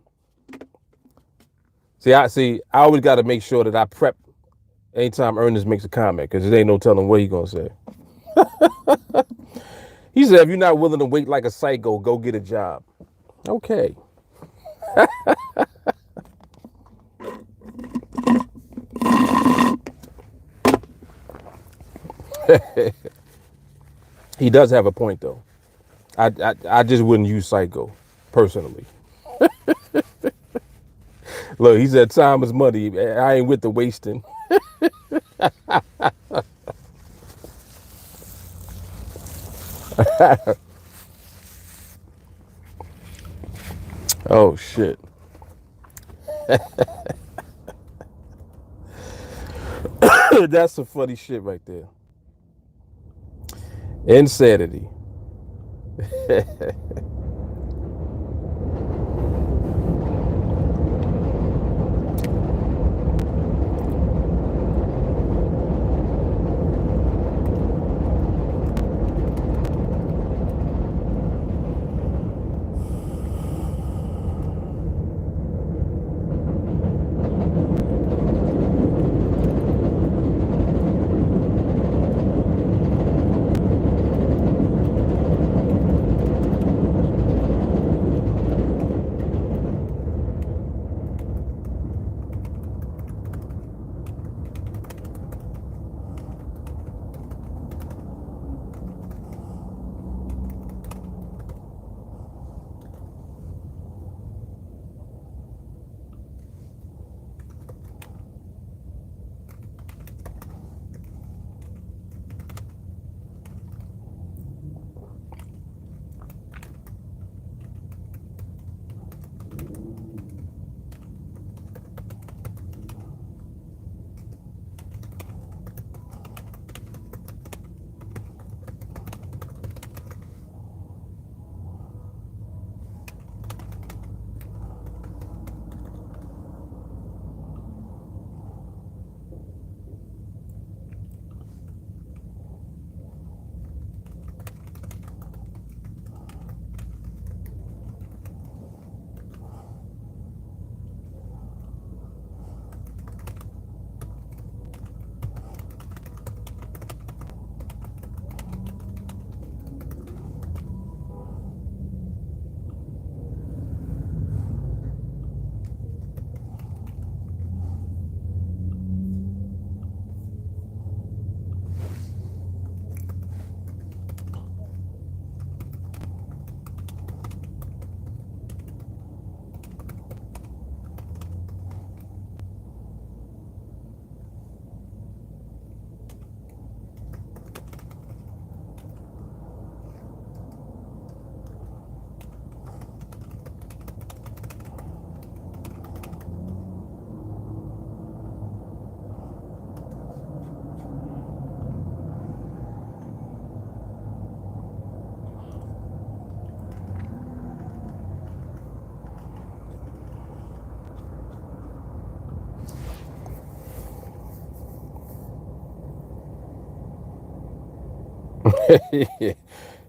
I always got to make sure that I prep anytime Ernest makes a comment, because there ain't no telling what he's going to say. He said, if you're not willing to wait like a psycho, go get a job. Okay. He does have a point, though. I just wouldn't use psycho, personally. Look, he said time is money. I ain't with the wasting. Oh, shit. That's some funny shit right there. Insanity.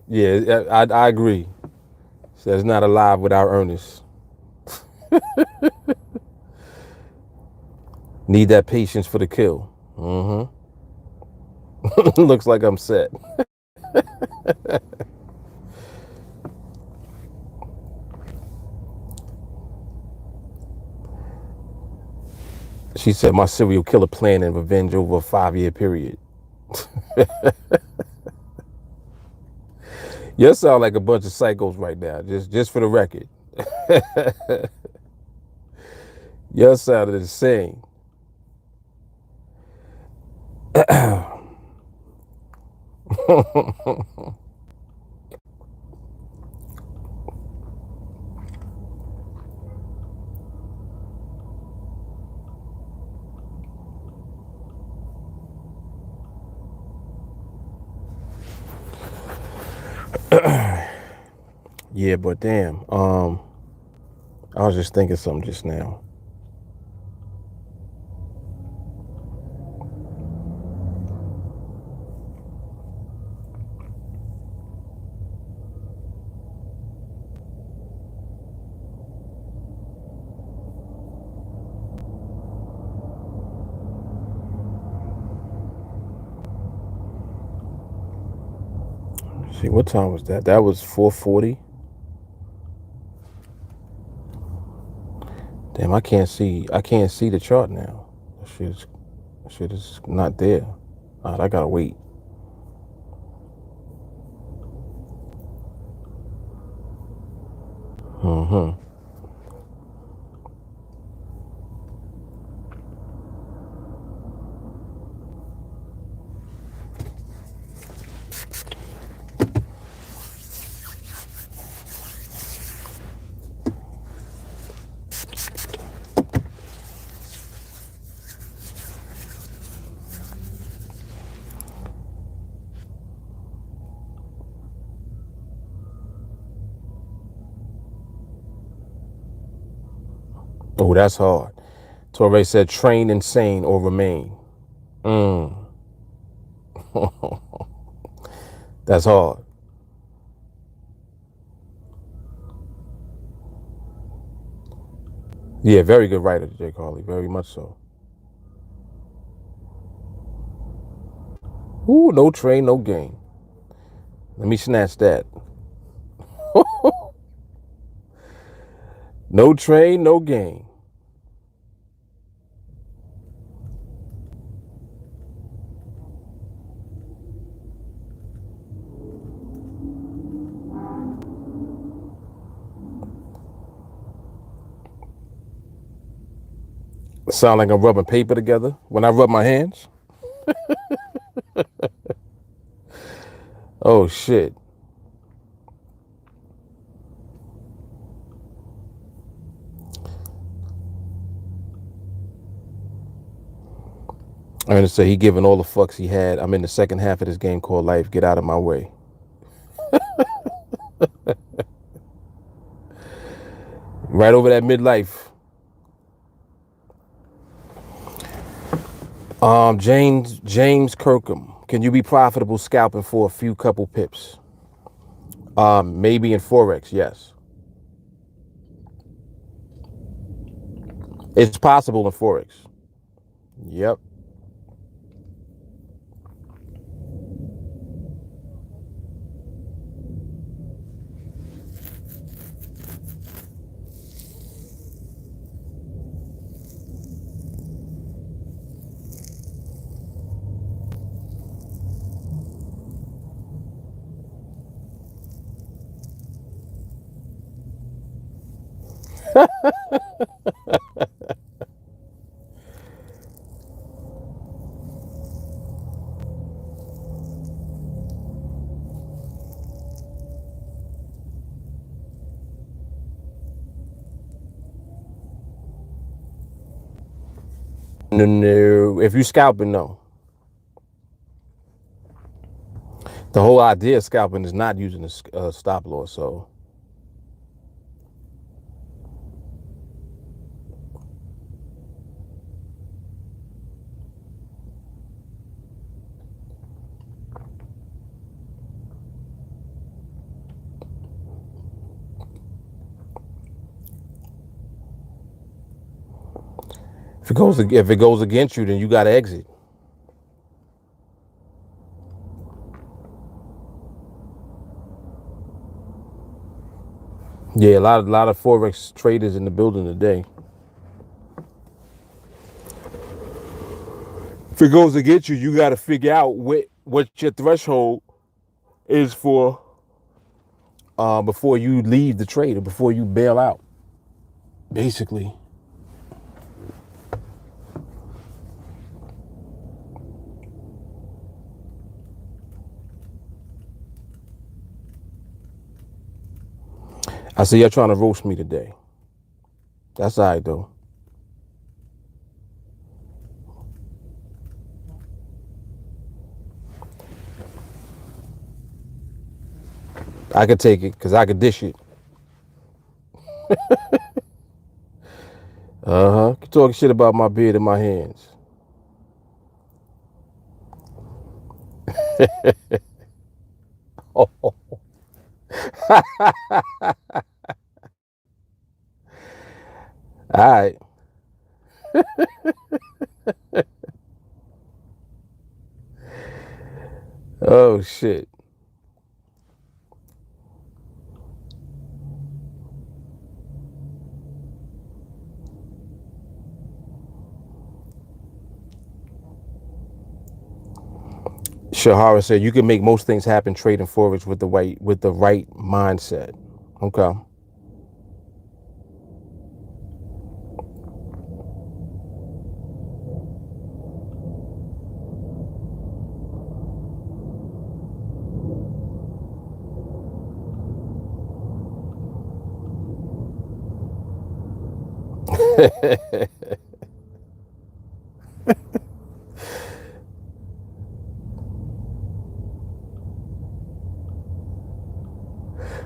Yeah, I agree. So it's not alive without Ernest. Need that patience for the kill. Looks like I'm set. She said my serial killer plan and revenge over a 5-year period. You sound like a bunch of psychos right now, just for the record. You sounded insane. Yeah, but damn. I was just thinking something just now. See, what time was that? That was 4:40. Damn, I can't see the chart now. That shit is not there. All right, I gotta wait. Mm-hmm. Oh, that's hard. Torre said train insane or remain. Mm. That's hard. Yeah, very good writer, Jake Harley. Very much so. Ooh, no train, no game. Let me snatch that. No train, no game. Sound like I'm rubbing paper together when I rub my hands. Oh shit. I'm gonna say he giving all the fucks he had. I'm in the second half of this game called life. Get out of my way. Right over that midlife. James Kirkham. Can you be profitable scalping for a few couple pips? Maybe in Forex, yes. It's possible in Forex. Yep. No, no. If you scalping, no. The whole idea of scalping is not using a stop loss. So If it goes against you, then you got to exit. Yeah, a lot of Forex traders in the building today. If it goes against you, you got to figure out what your threshold is for before you leave the trade or before you bail out. Basically, I see y'all trying to roast me today. That's all right though. I could take it because I could dish it. Keep talking shit about my beard and my hands. All right. Oh shit. Shahara said you can make most things happen trading forex with the right mindset. Okay.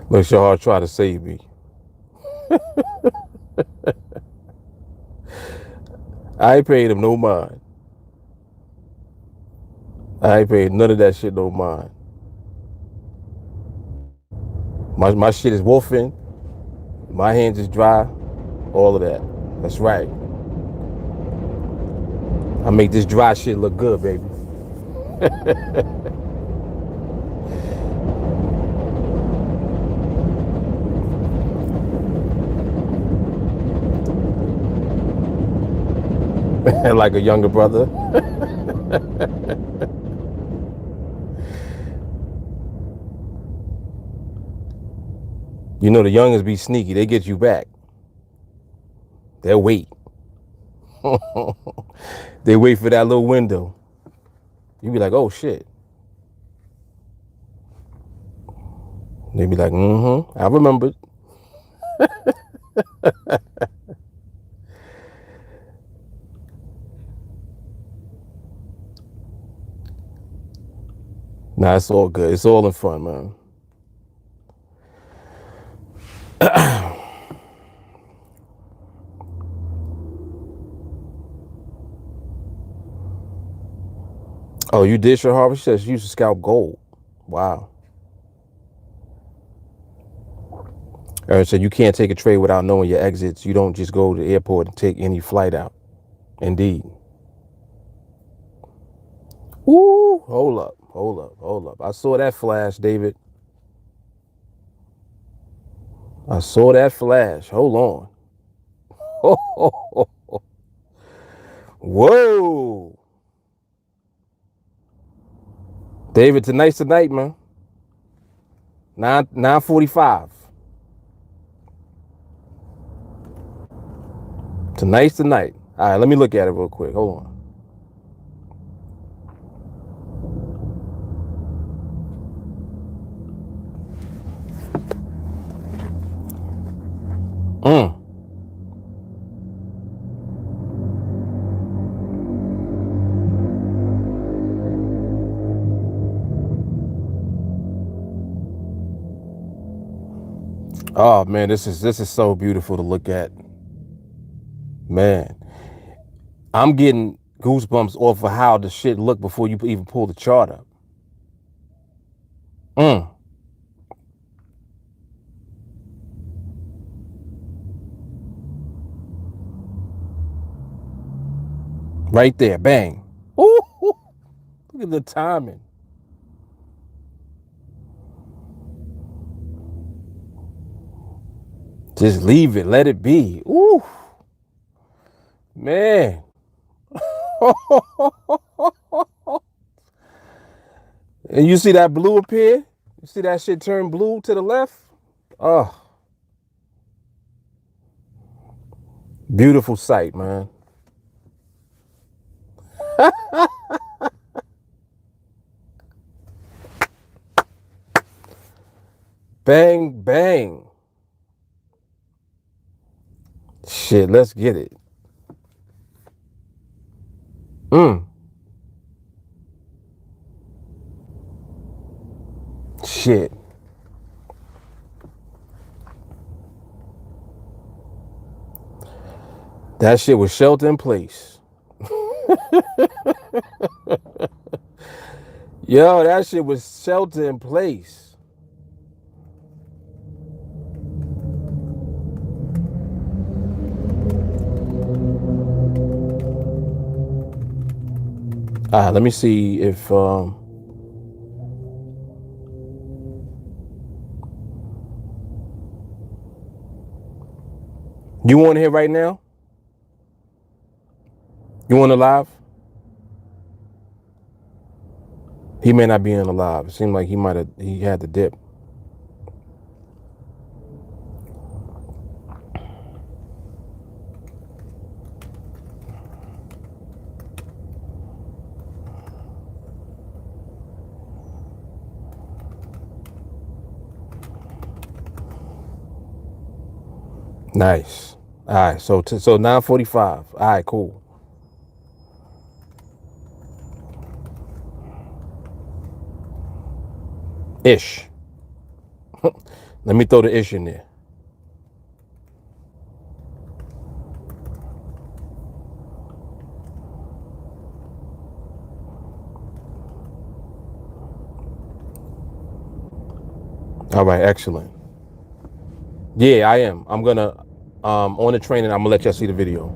Look, Shahara try to save me. I ain't paid him no mind. I ain't paid none of that shit no mind. My shit is wolfing. My hands is dry. All of that. That's right. I make this dry shit look good, baby. Like a younger brother. You know the youngins be sneaky. They get you back. They'll wait. They wait for that little window. You be like, oh shit. They be like, I remembered. Nah, it's all good. It's all in fun, man. Oh, you did your harvest? She says you used to scalp gold. Wow. Aaron said you can't take a trade without knowing your exits. You don't just go to the airport and take any flight out. Indeed. Ooh, hold up. I saw that flash, David. I saw that flash. Hold on. Whoa. David, tonight's the night, man. 9:45. Tonight's the night. All right, let me look at it real quick. Hold on. Oh man, this is so beautiful to look at. Man, I'm getting goosebumps off of how the shit looked before you even pull the chart up. Mm. Right there, bang. Ooh, look at the timing. Just leave it, let it be. Ooh, man. And you see that blue appear? You see that shit turn blue to the left? Oh, beautiful sight, man. Bang, bang. Shit, let's get it. Shit. That shit was shelter in place. Yo, that shit was shelter in place. Let me see if you want to hear right now? You want to live? He may not be in the live. It seemed like he had the dip. Nice. All right, so 9:45. All right, cool. Ish. Let me throw the ish in there. All right, excellent. Yeah, I am. I'm gonna on the training. I'm gonna let y'all see the video.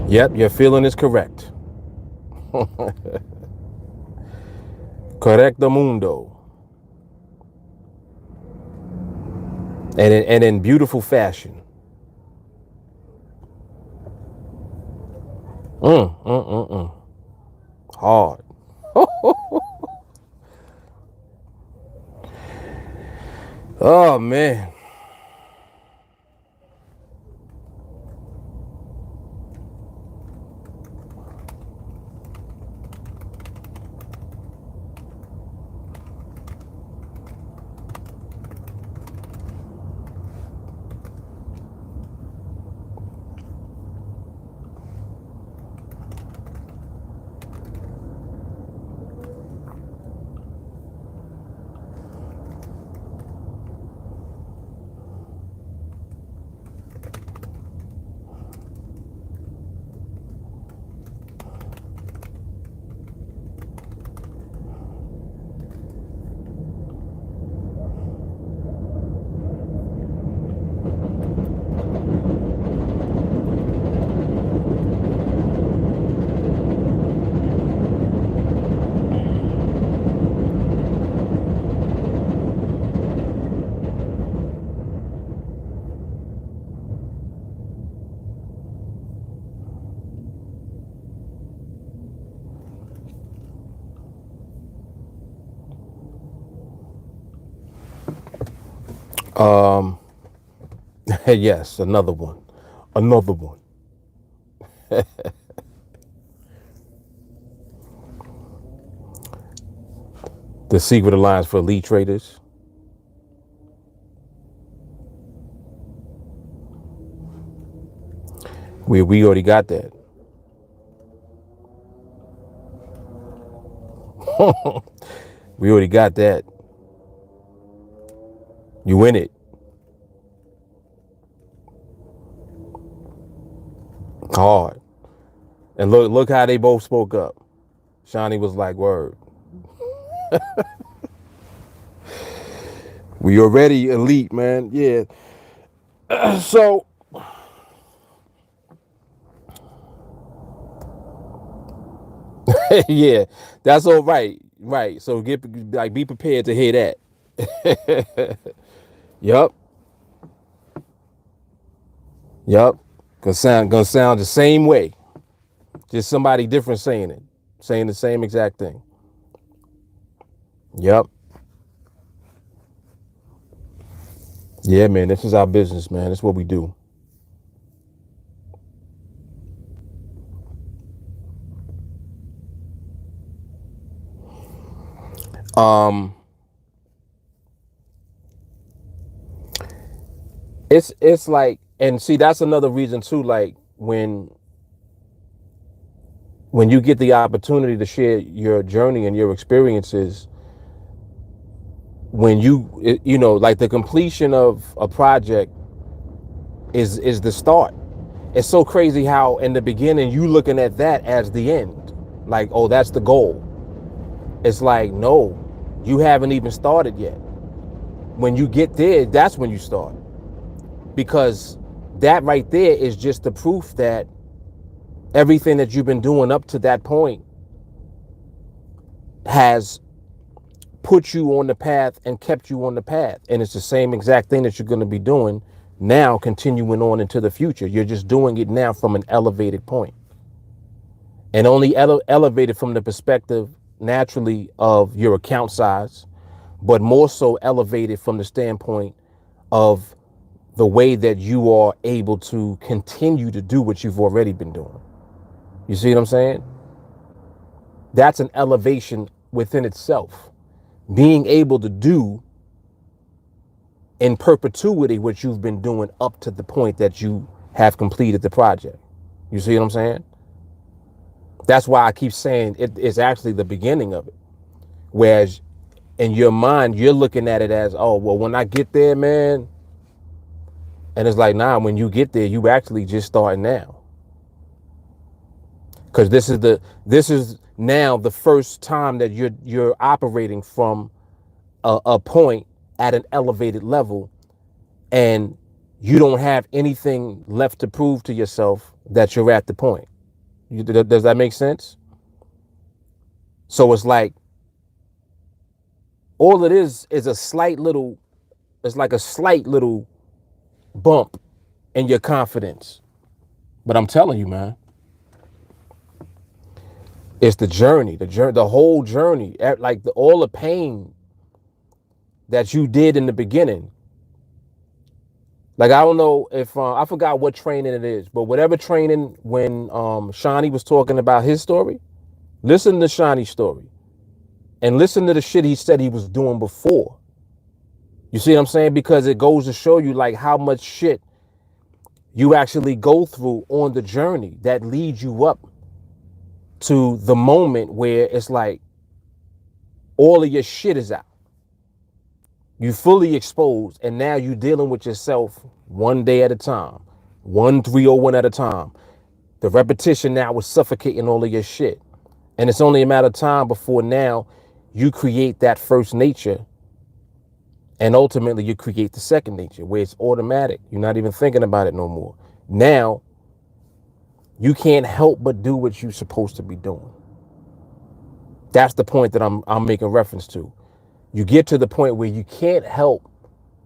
Yep, your feeling is correct. Correcto mundo. And in beautiful fashion. Hard. Oh man. Yes, another one. Another one. The secret alliance for elite traders. We already got that. We already got that. You win it. Hard. And look how they both spoke up. Shawnee was like, word. We already elite, man. Yeah. So yeah, that's all right. Right. So get like be prepared to hear that. Yup. Yup. Gonna sound the same way. Just somebody different saying it. Saying the same exact thing. Yup. Yeah, man. This is our business, man. That's what we do. Um, it's like, and see, that's another reason too. Like when you get the opportunity to share your journey and your experiences, when you know, like the completion of a project is the start. It's so crazy how in the beginning you looking at that as the end, like, oh, that's the goal. It's like, no, you haven't even started yet. When you get there, that's when you start, because that right there is just the proof that everything that you've been doing up to that point has put you on the path and kept you on the path. And it's the same exact thing that you're going to be doing now, continuing on into the future. You're just doing it now from an elevated point, and only elevated from the perspective naturally of your account size, but more so elevated from the standpoint of the way that you are able to continue to do what you've already been doing. You see what I'm saying? That's an elevation within itself. Being able to do in perpetuity what you've been doing up to the point that you have completed the project. You see what I'm saying? That's why I keep saying it is actually the beginning of it. Whereas in your mind, you're looking at it as, oh, well, when I get there, man. And it's like, nah, when you get there, you actually just starting now. Because this is now the first time that you're operating from a point at an elevated level, and you don't have anything left to prove to yourself that you're at the point. Does that make sense? So it's like all it is a slight little, it's like a slight little bump in your confidence. But I'm telling you, man, it's the whole journey, like all the pain that you did in the beginning. Like, I don't know if I forgot what training it is, but whatever training, when Shawnee was talking about his story, listen to Shawnee's story and listen to the shit he said he was doing before. You see what I'm saying? Because it goes to show you like how much shit you actually go through on the journey that leads you up to the moment where it's like all of your shit is out. You fully exposed, and now you dealing with yourself one day at a time, 1301 at a time. The repetition now is suffocating all of your shit. And it's only a matter of time before now you create that first nature, and ultimately you create the second nature where it's automatic. You're not even thinking about it no more. Now you can't help but do what you're supposed to be doing. That's the point that I'm making reference to. You get to the point where you can't help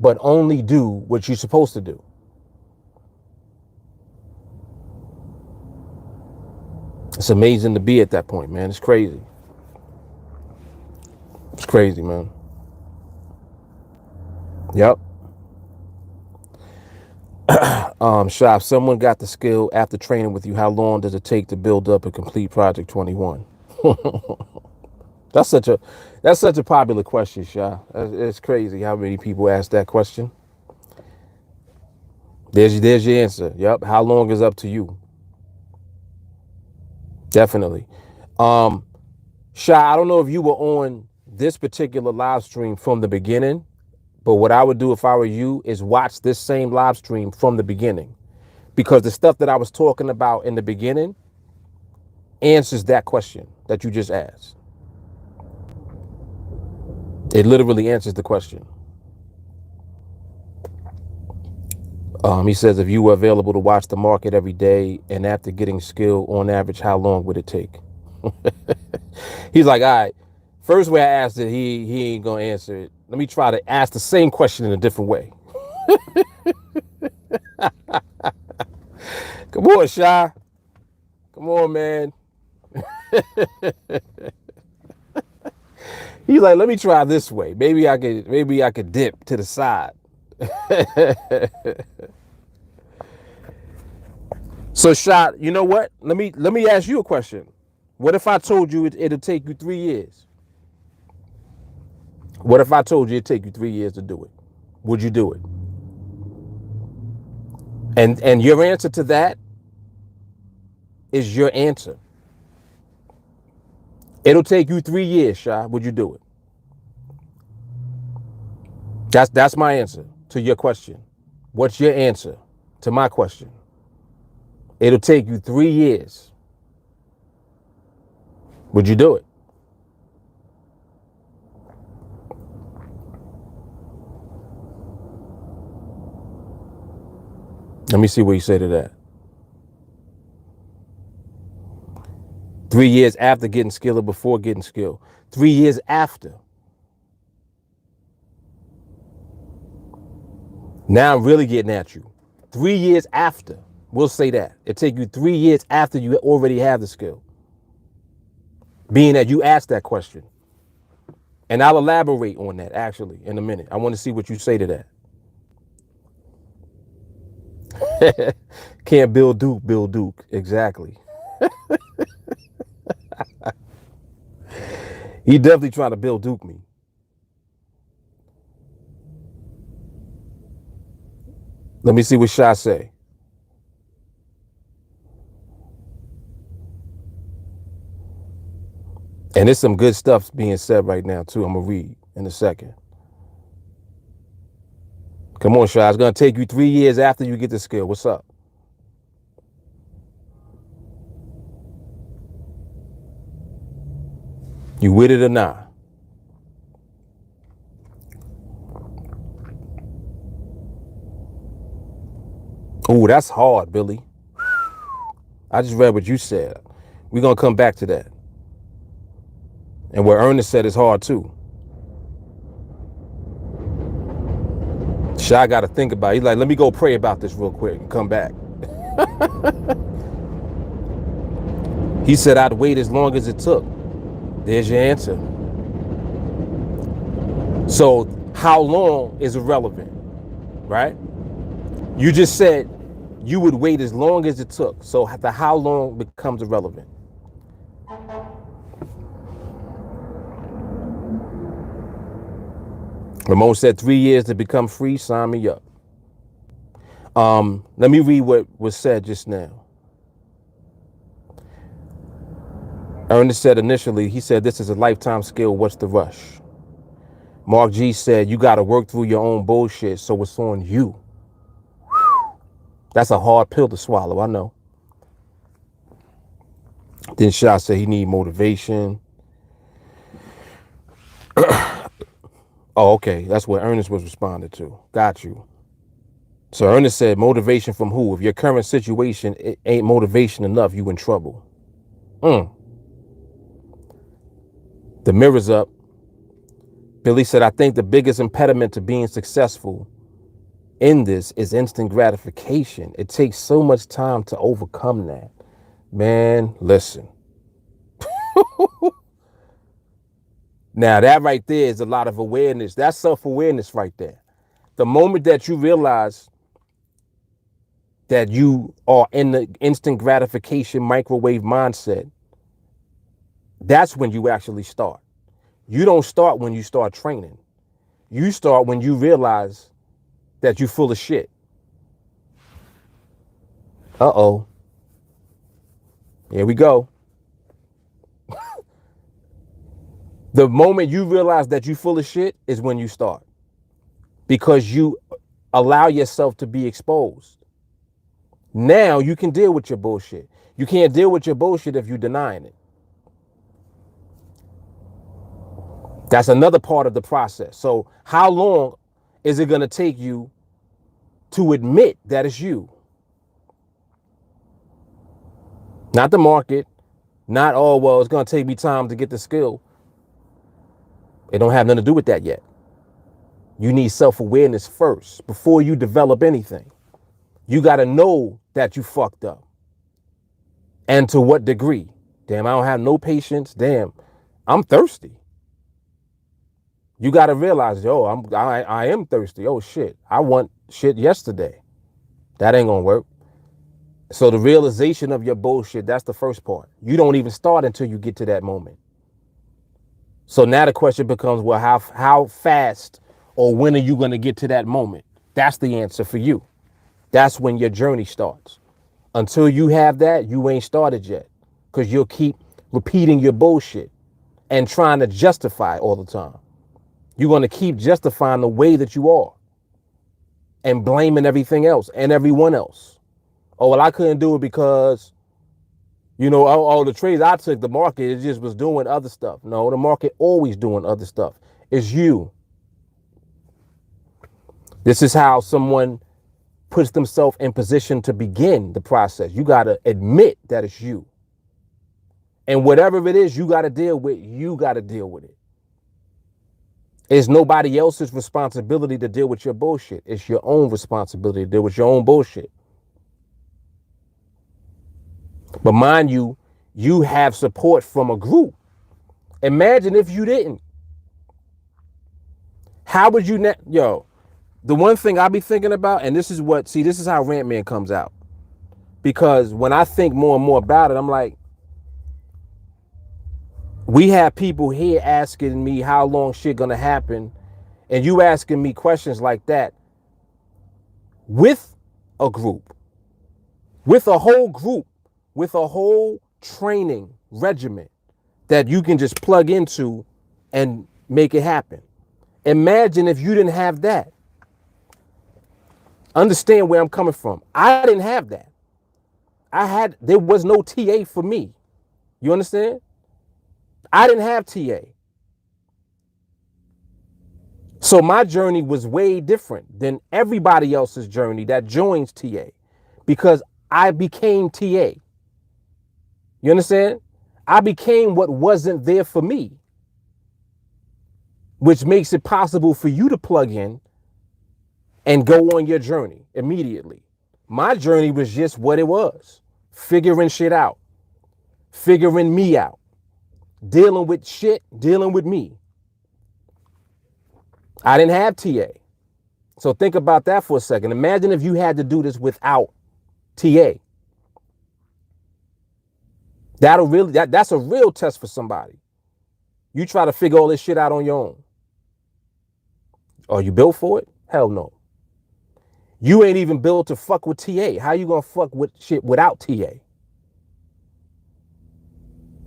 but only do what you're supposed to do. It's amazing to be at that point, man. It's crazy. It's crazy, man. Yep. Shop, someone got the skill after training with you. How long does it take to build up a complete Project 21? That's such a popular question, Sha. It's crazy how many people ask that question. There's your answer. Yep. How long is up to you? Definitely. Um, Sha, I don't know if you were on this particular live stream from the beginning, but what I would do if I were you is watch this same live stream from the beginning, because the stuff that I was talking about in the beginning answers that question that you just asked. It literally answers the question. He says, if you were available to watch the market every day and after getting skill, on average, how long would it take? He's like, all right, first way I asked it, he ain't gonna answer it. Let me try to ask the same question in a different way. Come on, Shy. Come on, man. He's like, let me try this way. Maybe I could dip to the side. So, Shot, you know what? Let me ask you a question. What if I told you it'll take you 3 years? What if I told you it'd take you 3 years to do it? Would you do it? And your answer to that is your answer. It'll take you 3 years, Shy. Would you do it? That's my answer to your question. What's your answer to my question? It'll take you 3 years. Would you do it? Let me see what you say to that. 3 years after getting skill or before getting skill? 3 years after. Now I'm really getting at you. 3 years after. We'll say that. It'll take you 3 years after you already have the skill. Being that you asked that question. And I'll elaborate on that actually in a minute. I want to see what you say to that. Can't build Duke. Exactly. He definitely trying to build Duke me. Let me see what Shy say. And there's some good stuff being said right now too. I'm gonna read in a second. Come on, Shy. It's gonna take you 3 years after you get the skill. What's up? You with it or not? Oh, that's hard, Billy. I just read what you said. We're gonna come back to that. And what Ernest said is hard too. Shy got to think about it. He's like, let me go pray about this real quick and come back. He said, I'd wait as long as it took. There's your answer. So how long is irrelevant, right? You just said you would wait as long as it took. So the how long becomes irrelevant. Ramon said 3 years to become free. Sign me up. Let me read what was said just now. Ernest said initially, he said, this is a lifetime skill. What's the rush? Mark G said, you got to work through your own bullshit, so it's on you. That's a hard pill to swallow, I know. Then Shah said he need motivation. Oh, okay. That's what Ernest was responding to. Got you. So Ernest said, motivation from who? If your current situation it ain't motivation enough, you in trouble. The mirror's up. Billy said, I think the biggest impediment to being successful in this is instant gratification. It takes so much time to overcome that. Man, listen. Now that right there is a lot of awareness. That's self-awareness right there. The moment that you realize that you are in the instant gratification microwave mindset, that's when you actually start. You don't start when you start training. You start when you realize that you're full of shit. Uh-oh. Here we go. The moment you realize that you're full of shit is when you start. Because you allow yourself to be exposed. Now you can deal with your bullshit. You can't deal with your bullshit if you're denying it. That's another part of the process. So how long is it going to take you to admit that it's you? Not the market, not, oh, well, it's going to take me time to get the skill. It don't have nothing to do with that yet. You need self-awareness first before you develop anything. You got to know that you fucked up. And to what degree? Damn, I don't have no patience. Damn, I'm thirsty. You got to realize, yo, I am thirsty. Oh shit, I want shit yesterday. That ain't gonna work. So the realization of your bullshit, that's the first part. You don't even start until you get to that moment. So now the question becomes, well, how fast or when are you going to get to that moment? That's the answer for you. That's when your journey starts. Until you have that, you ain't started yet, because you'll keep repeating your bullshit and trying to justify all the time. You're going to keep justifying the way that you are and blaming everything else and everyone else. Oh, well, I couldn't do it because, all the trades I took, the market, it just was doing other stuff. No, the market always doing other stuff. It's you. This is how someone puts themselves in position to begin the process. You got to admit that it's you. And whatever it is you got to deal with, you got to deal with it. It's nobody else's responsibility to deal with your bullshit. It's your own responsibility to deal with your own bullshit. But mind you, you have support from a group. Imagine if you didn't. How would you the one thing I be thinking about, and this is how Rant Man comes out. Because when I think more and more about it, I'm like, we have people here asking me how long shit gonna happen, and you asking me questions like that with a group, with a whole group, with a whole training regimen that you can just plug into and make it happen. Imagine if you didn't have that. Understand where I'm coming from. I didn't have that. There was no TA for me. You understand? I didn't have TA. So my journey was way different than everybody else's journey that joins TA, because I became TA. You understand? I became what wasn't there for me, which makes it possible for you to plug in and go on your journey immediately. My journey was just what it was, figuring shit out, figuring me out, dealing with shit, dealing with me. I didn't have TA. So think about that for a second. Imagine if you had to do this without TA. That's a real test for somebody. You try to figure all this shit out on your own. Are you built for it? Hell no. You ain't even built to fuck with TA. How you gonna fuck with shit without TA?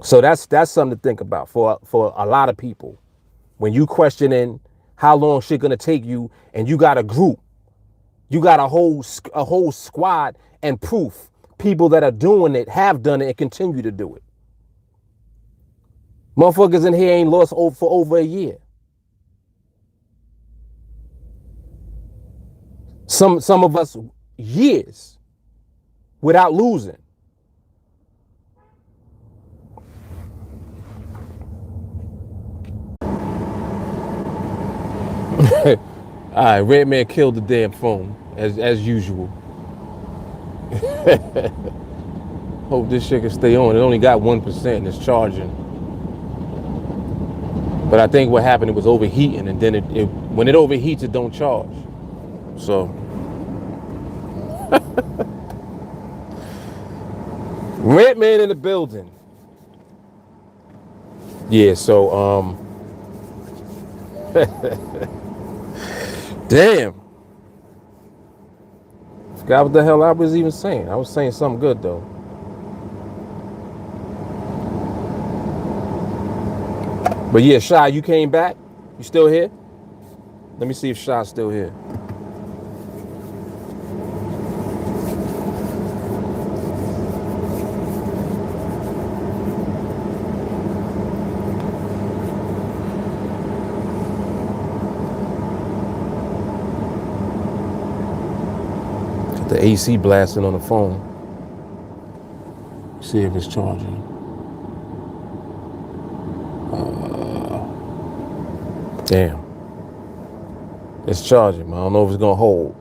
So that's something to think about for a lot of people. When you questioning how long shit gonna take you, and you got a group, you got a whole squad and proof, people that are doing it, have done it, and continue to do it. Motherfuckers in here ain't lost for over a year. Some of us years without losing. All right, Red Man killed the damn phone as usual. Hope this shit can stay on. It only got 1% and it's charging. But I think what happened, it was overheating, and then when it overheats, it don't charge. So Red Man in the building. Yeah, so damn. Forgot what the hell I was even saying. I was saying something good though. But yeah, Shy, you came back? You still here? Let me see if Shy's still here. The AC blasting on the phone. See if it's charging. Damn. It's charging, man. I don't know if it's gonna hold.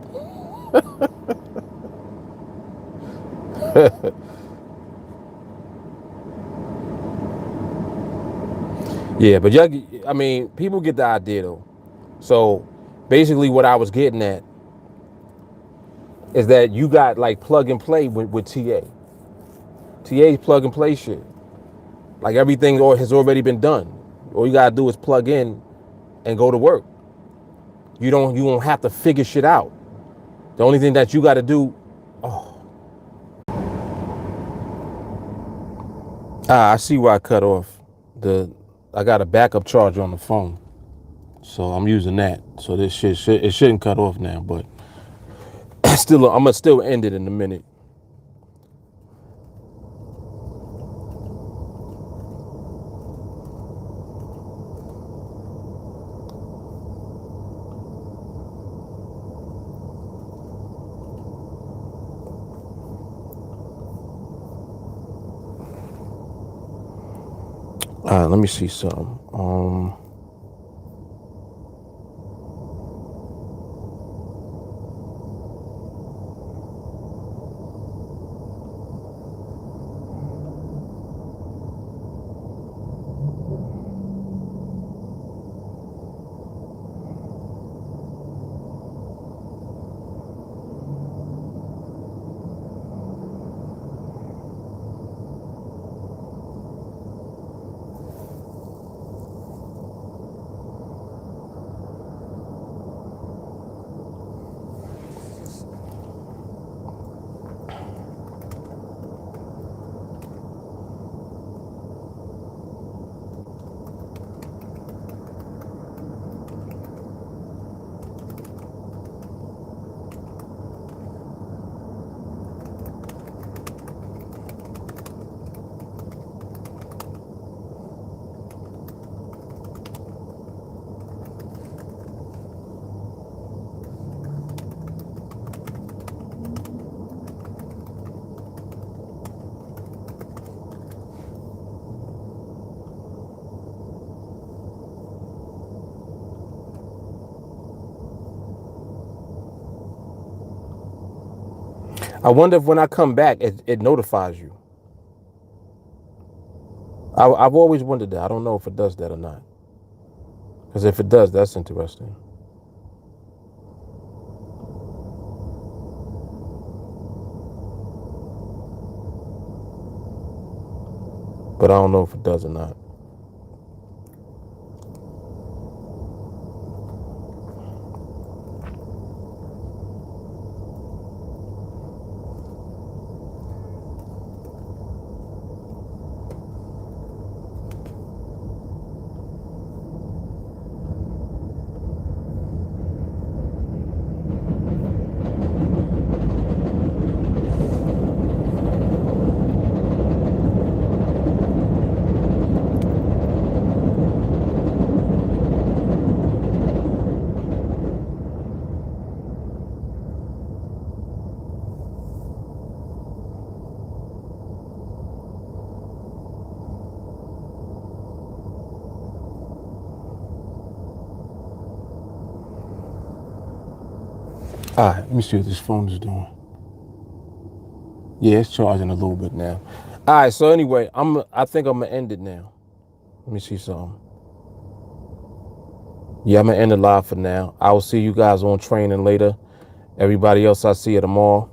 Yeah, but I mean, people get the idea though. So basically what I was getting at is that you got like plug and play with TA. TA's plug and play shit. Like everything has already been done. All you gotta do is plug in and go to work. You don't have to figure shit out. The only thing that you gotta do, I see why I cut off. I got a backup charger on the phone. So I'm using that. So this shit it shouldn't cut off now, but still I'm gonna still end it in a minute. All right, let me see something. I wonder if when I come back, it notifies you. I've always wondered that. I don't know if it does that or not. Because if it does, that's interesting. But I don't know if it does or not. All right, let me see what this phone is doing. Yeah, it's charging a little bit now. All right, so anyway, I think I'm gonna end it now. Let me see something. Yeah, I'm gonna end it live for now. I will see you guys on training later. Everybody else, I see you tomorrow.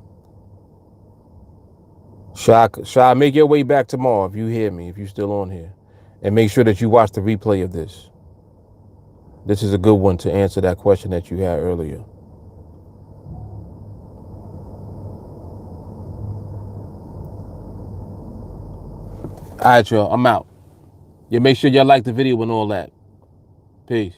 Shy, make your way back tomorrow if you hear me, if you're still on here. And make sure that you watch the replay of this. This is a good one to answer that question that you had earlier. All right, y'all, I'm out. Yeah, make sure y'all like the video and all that. Peace.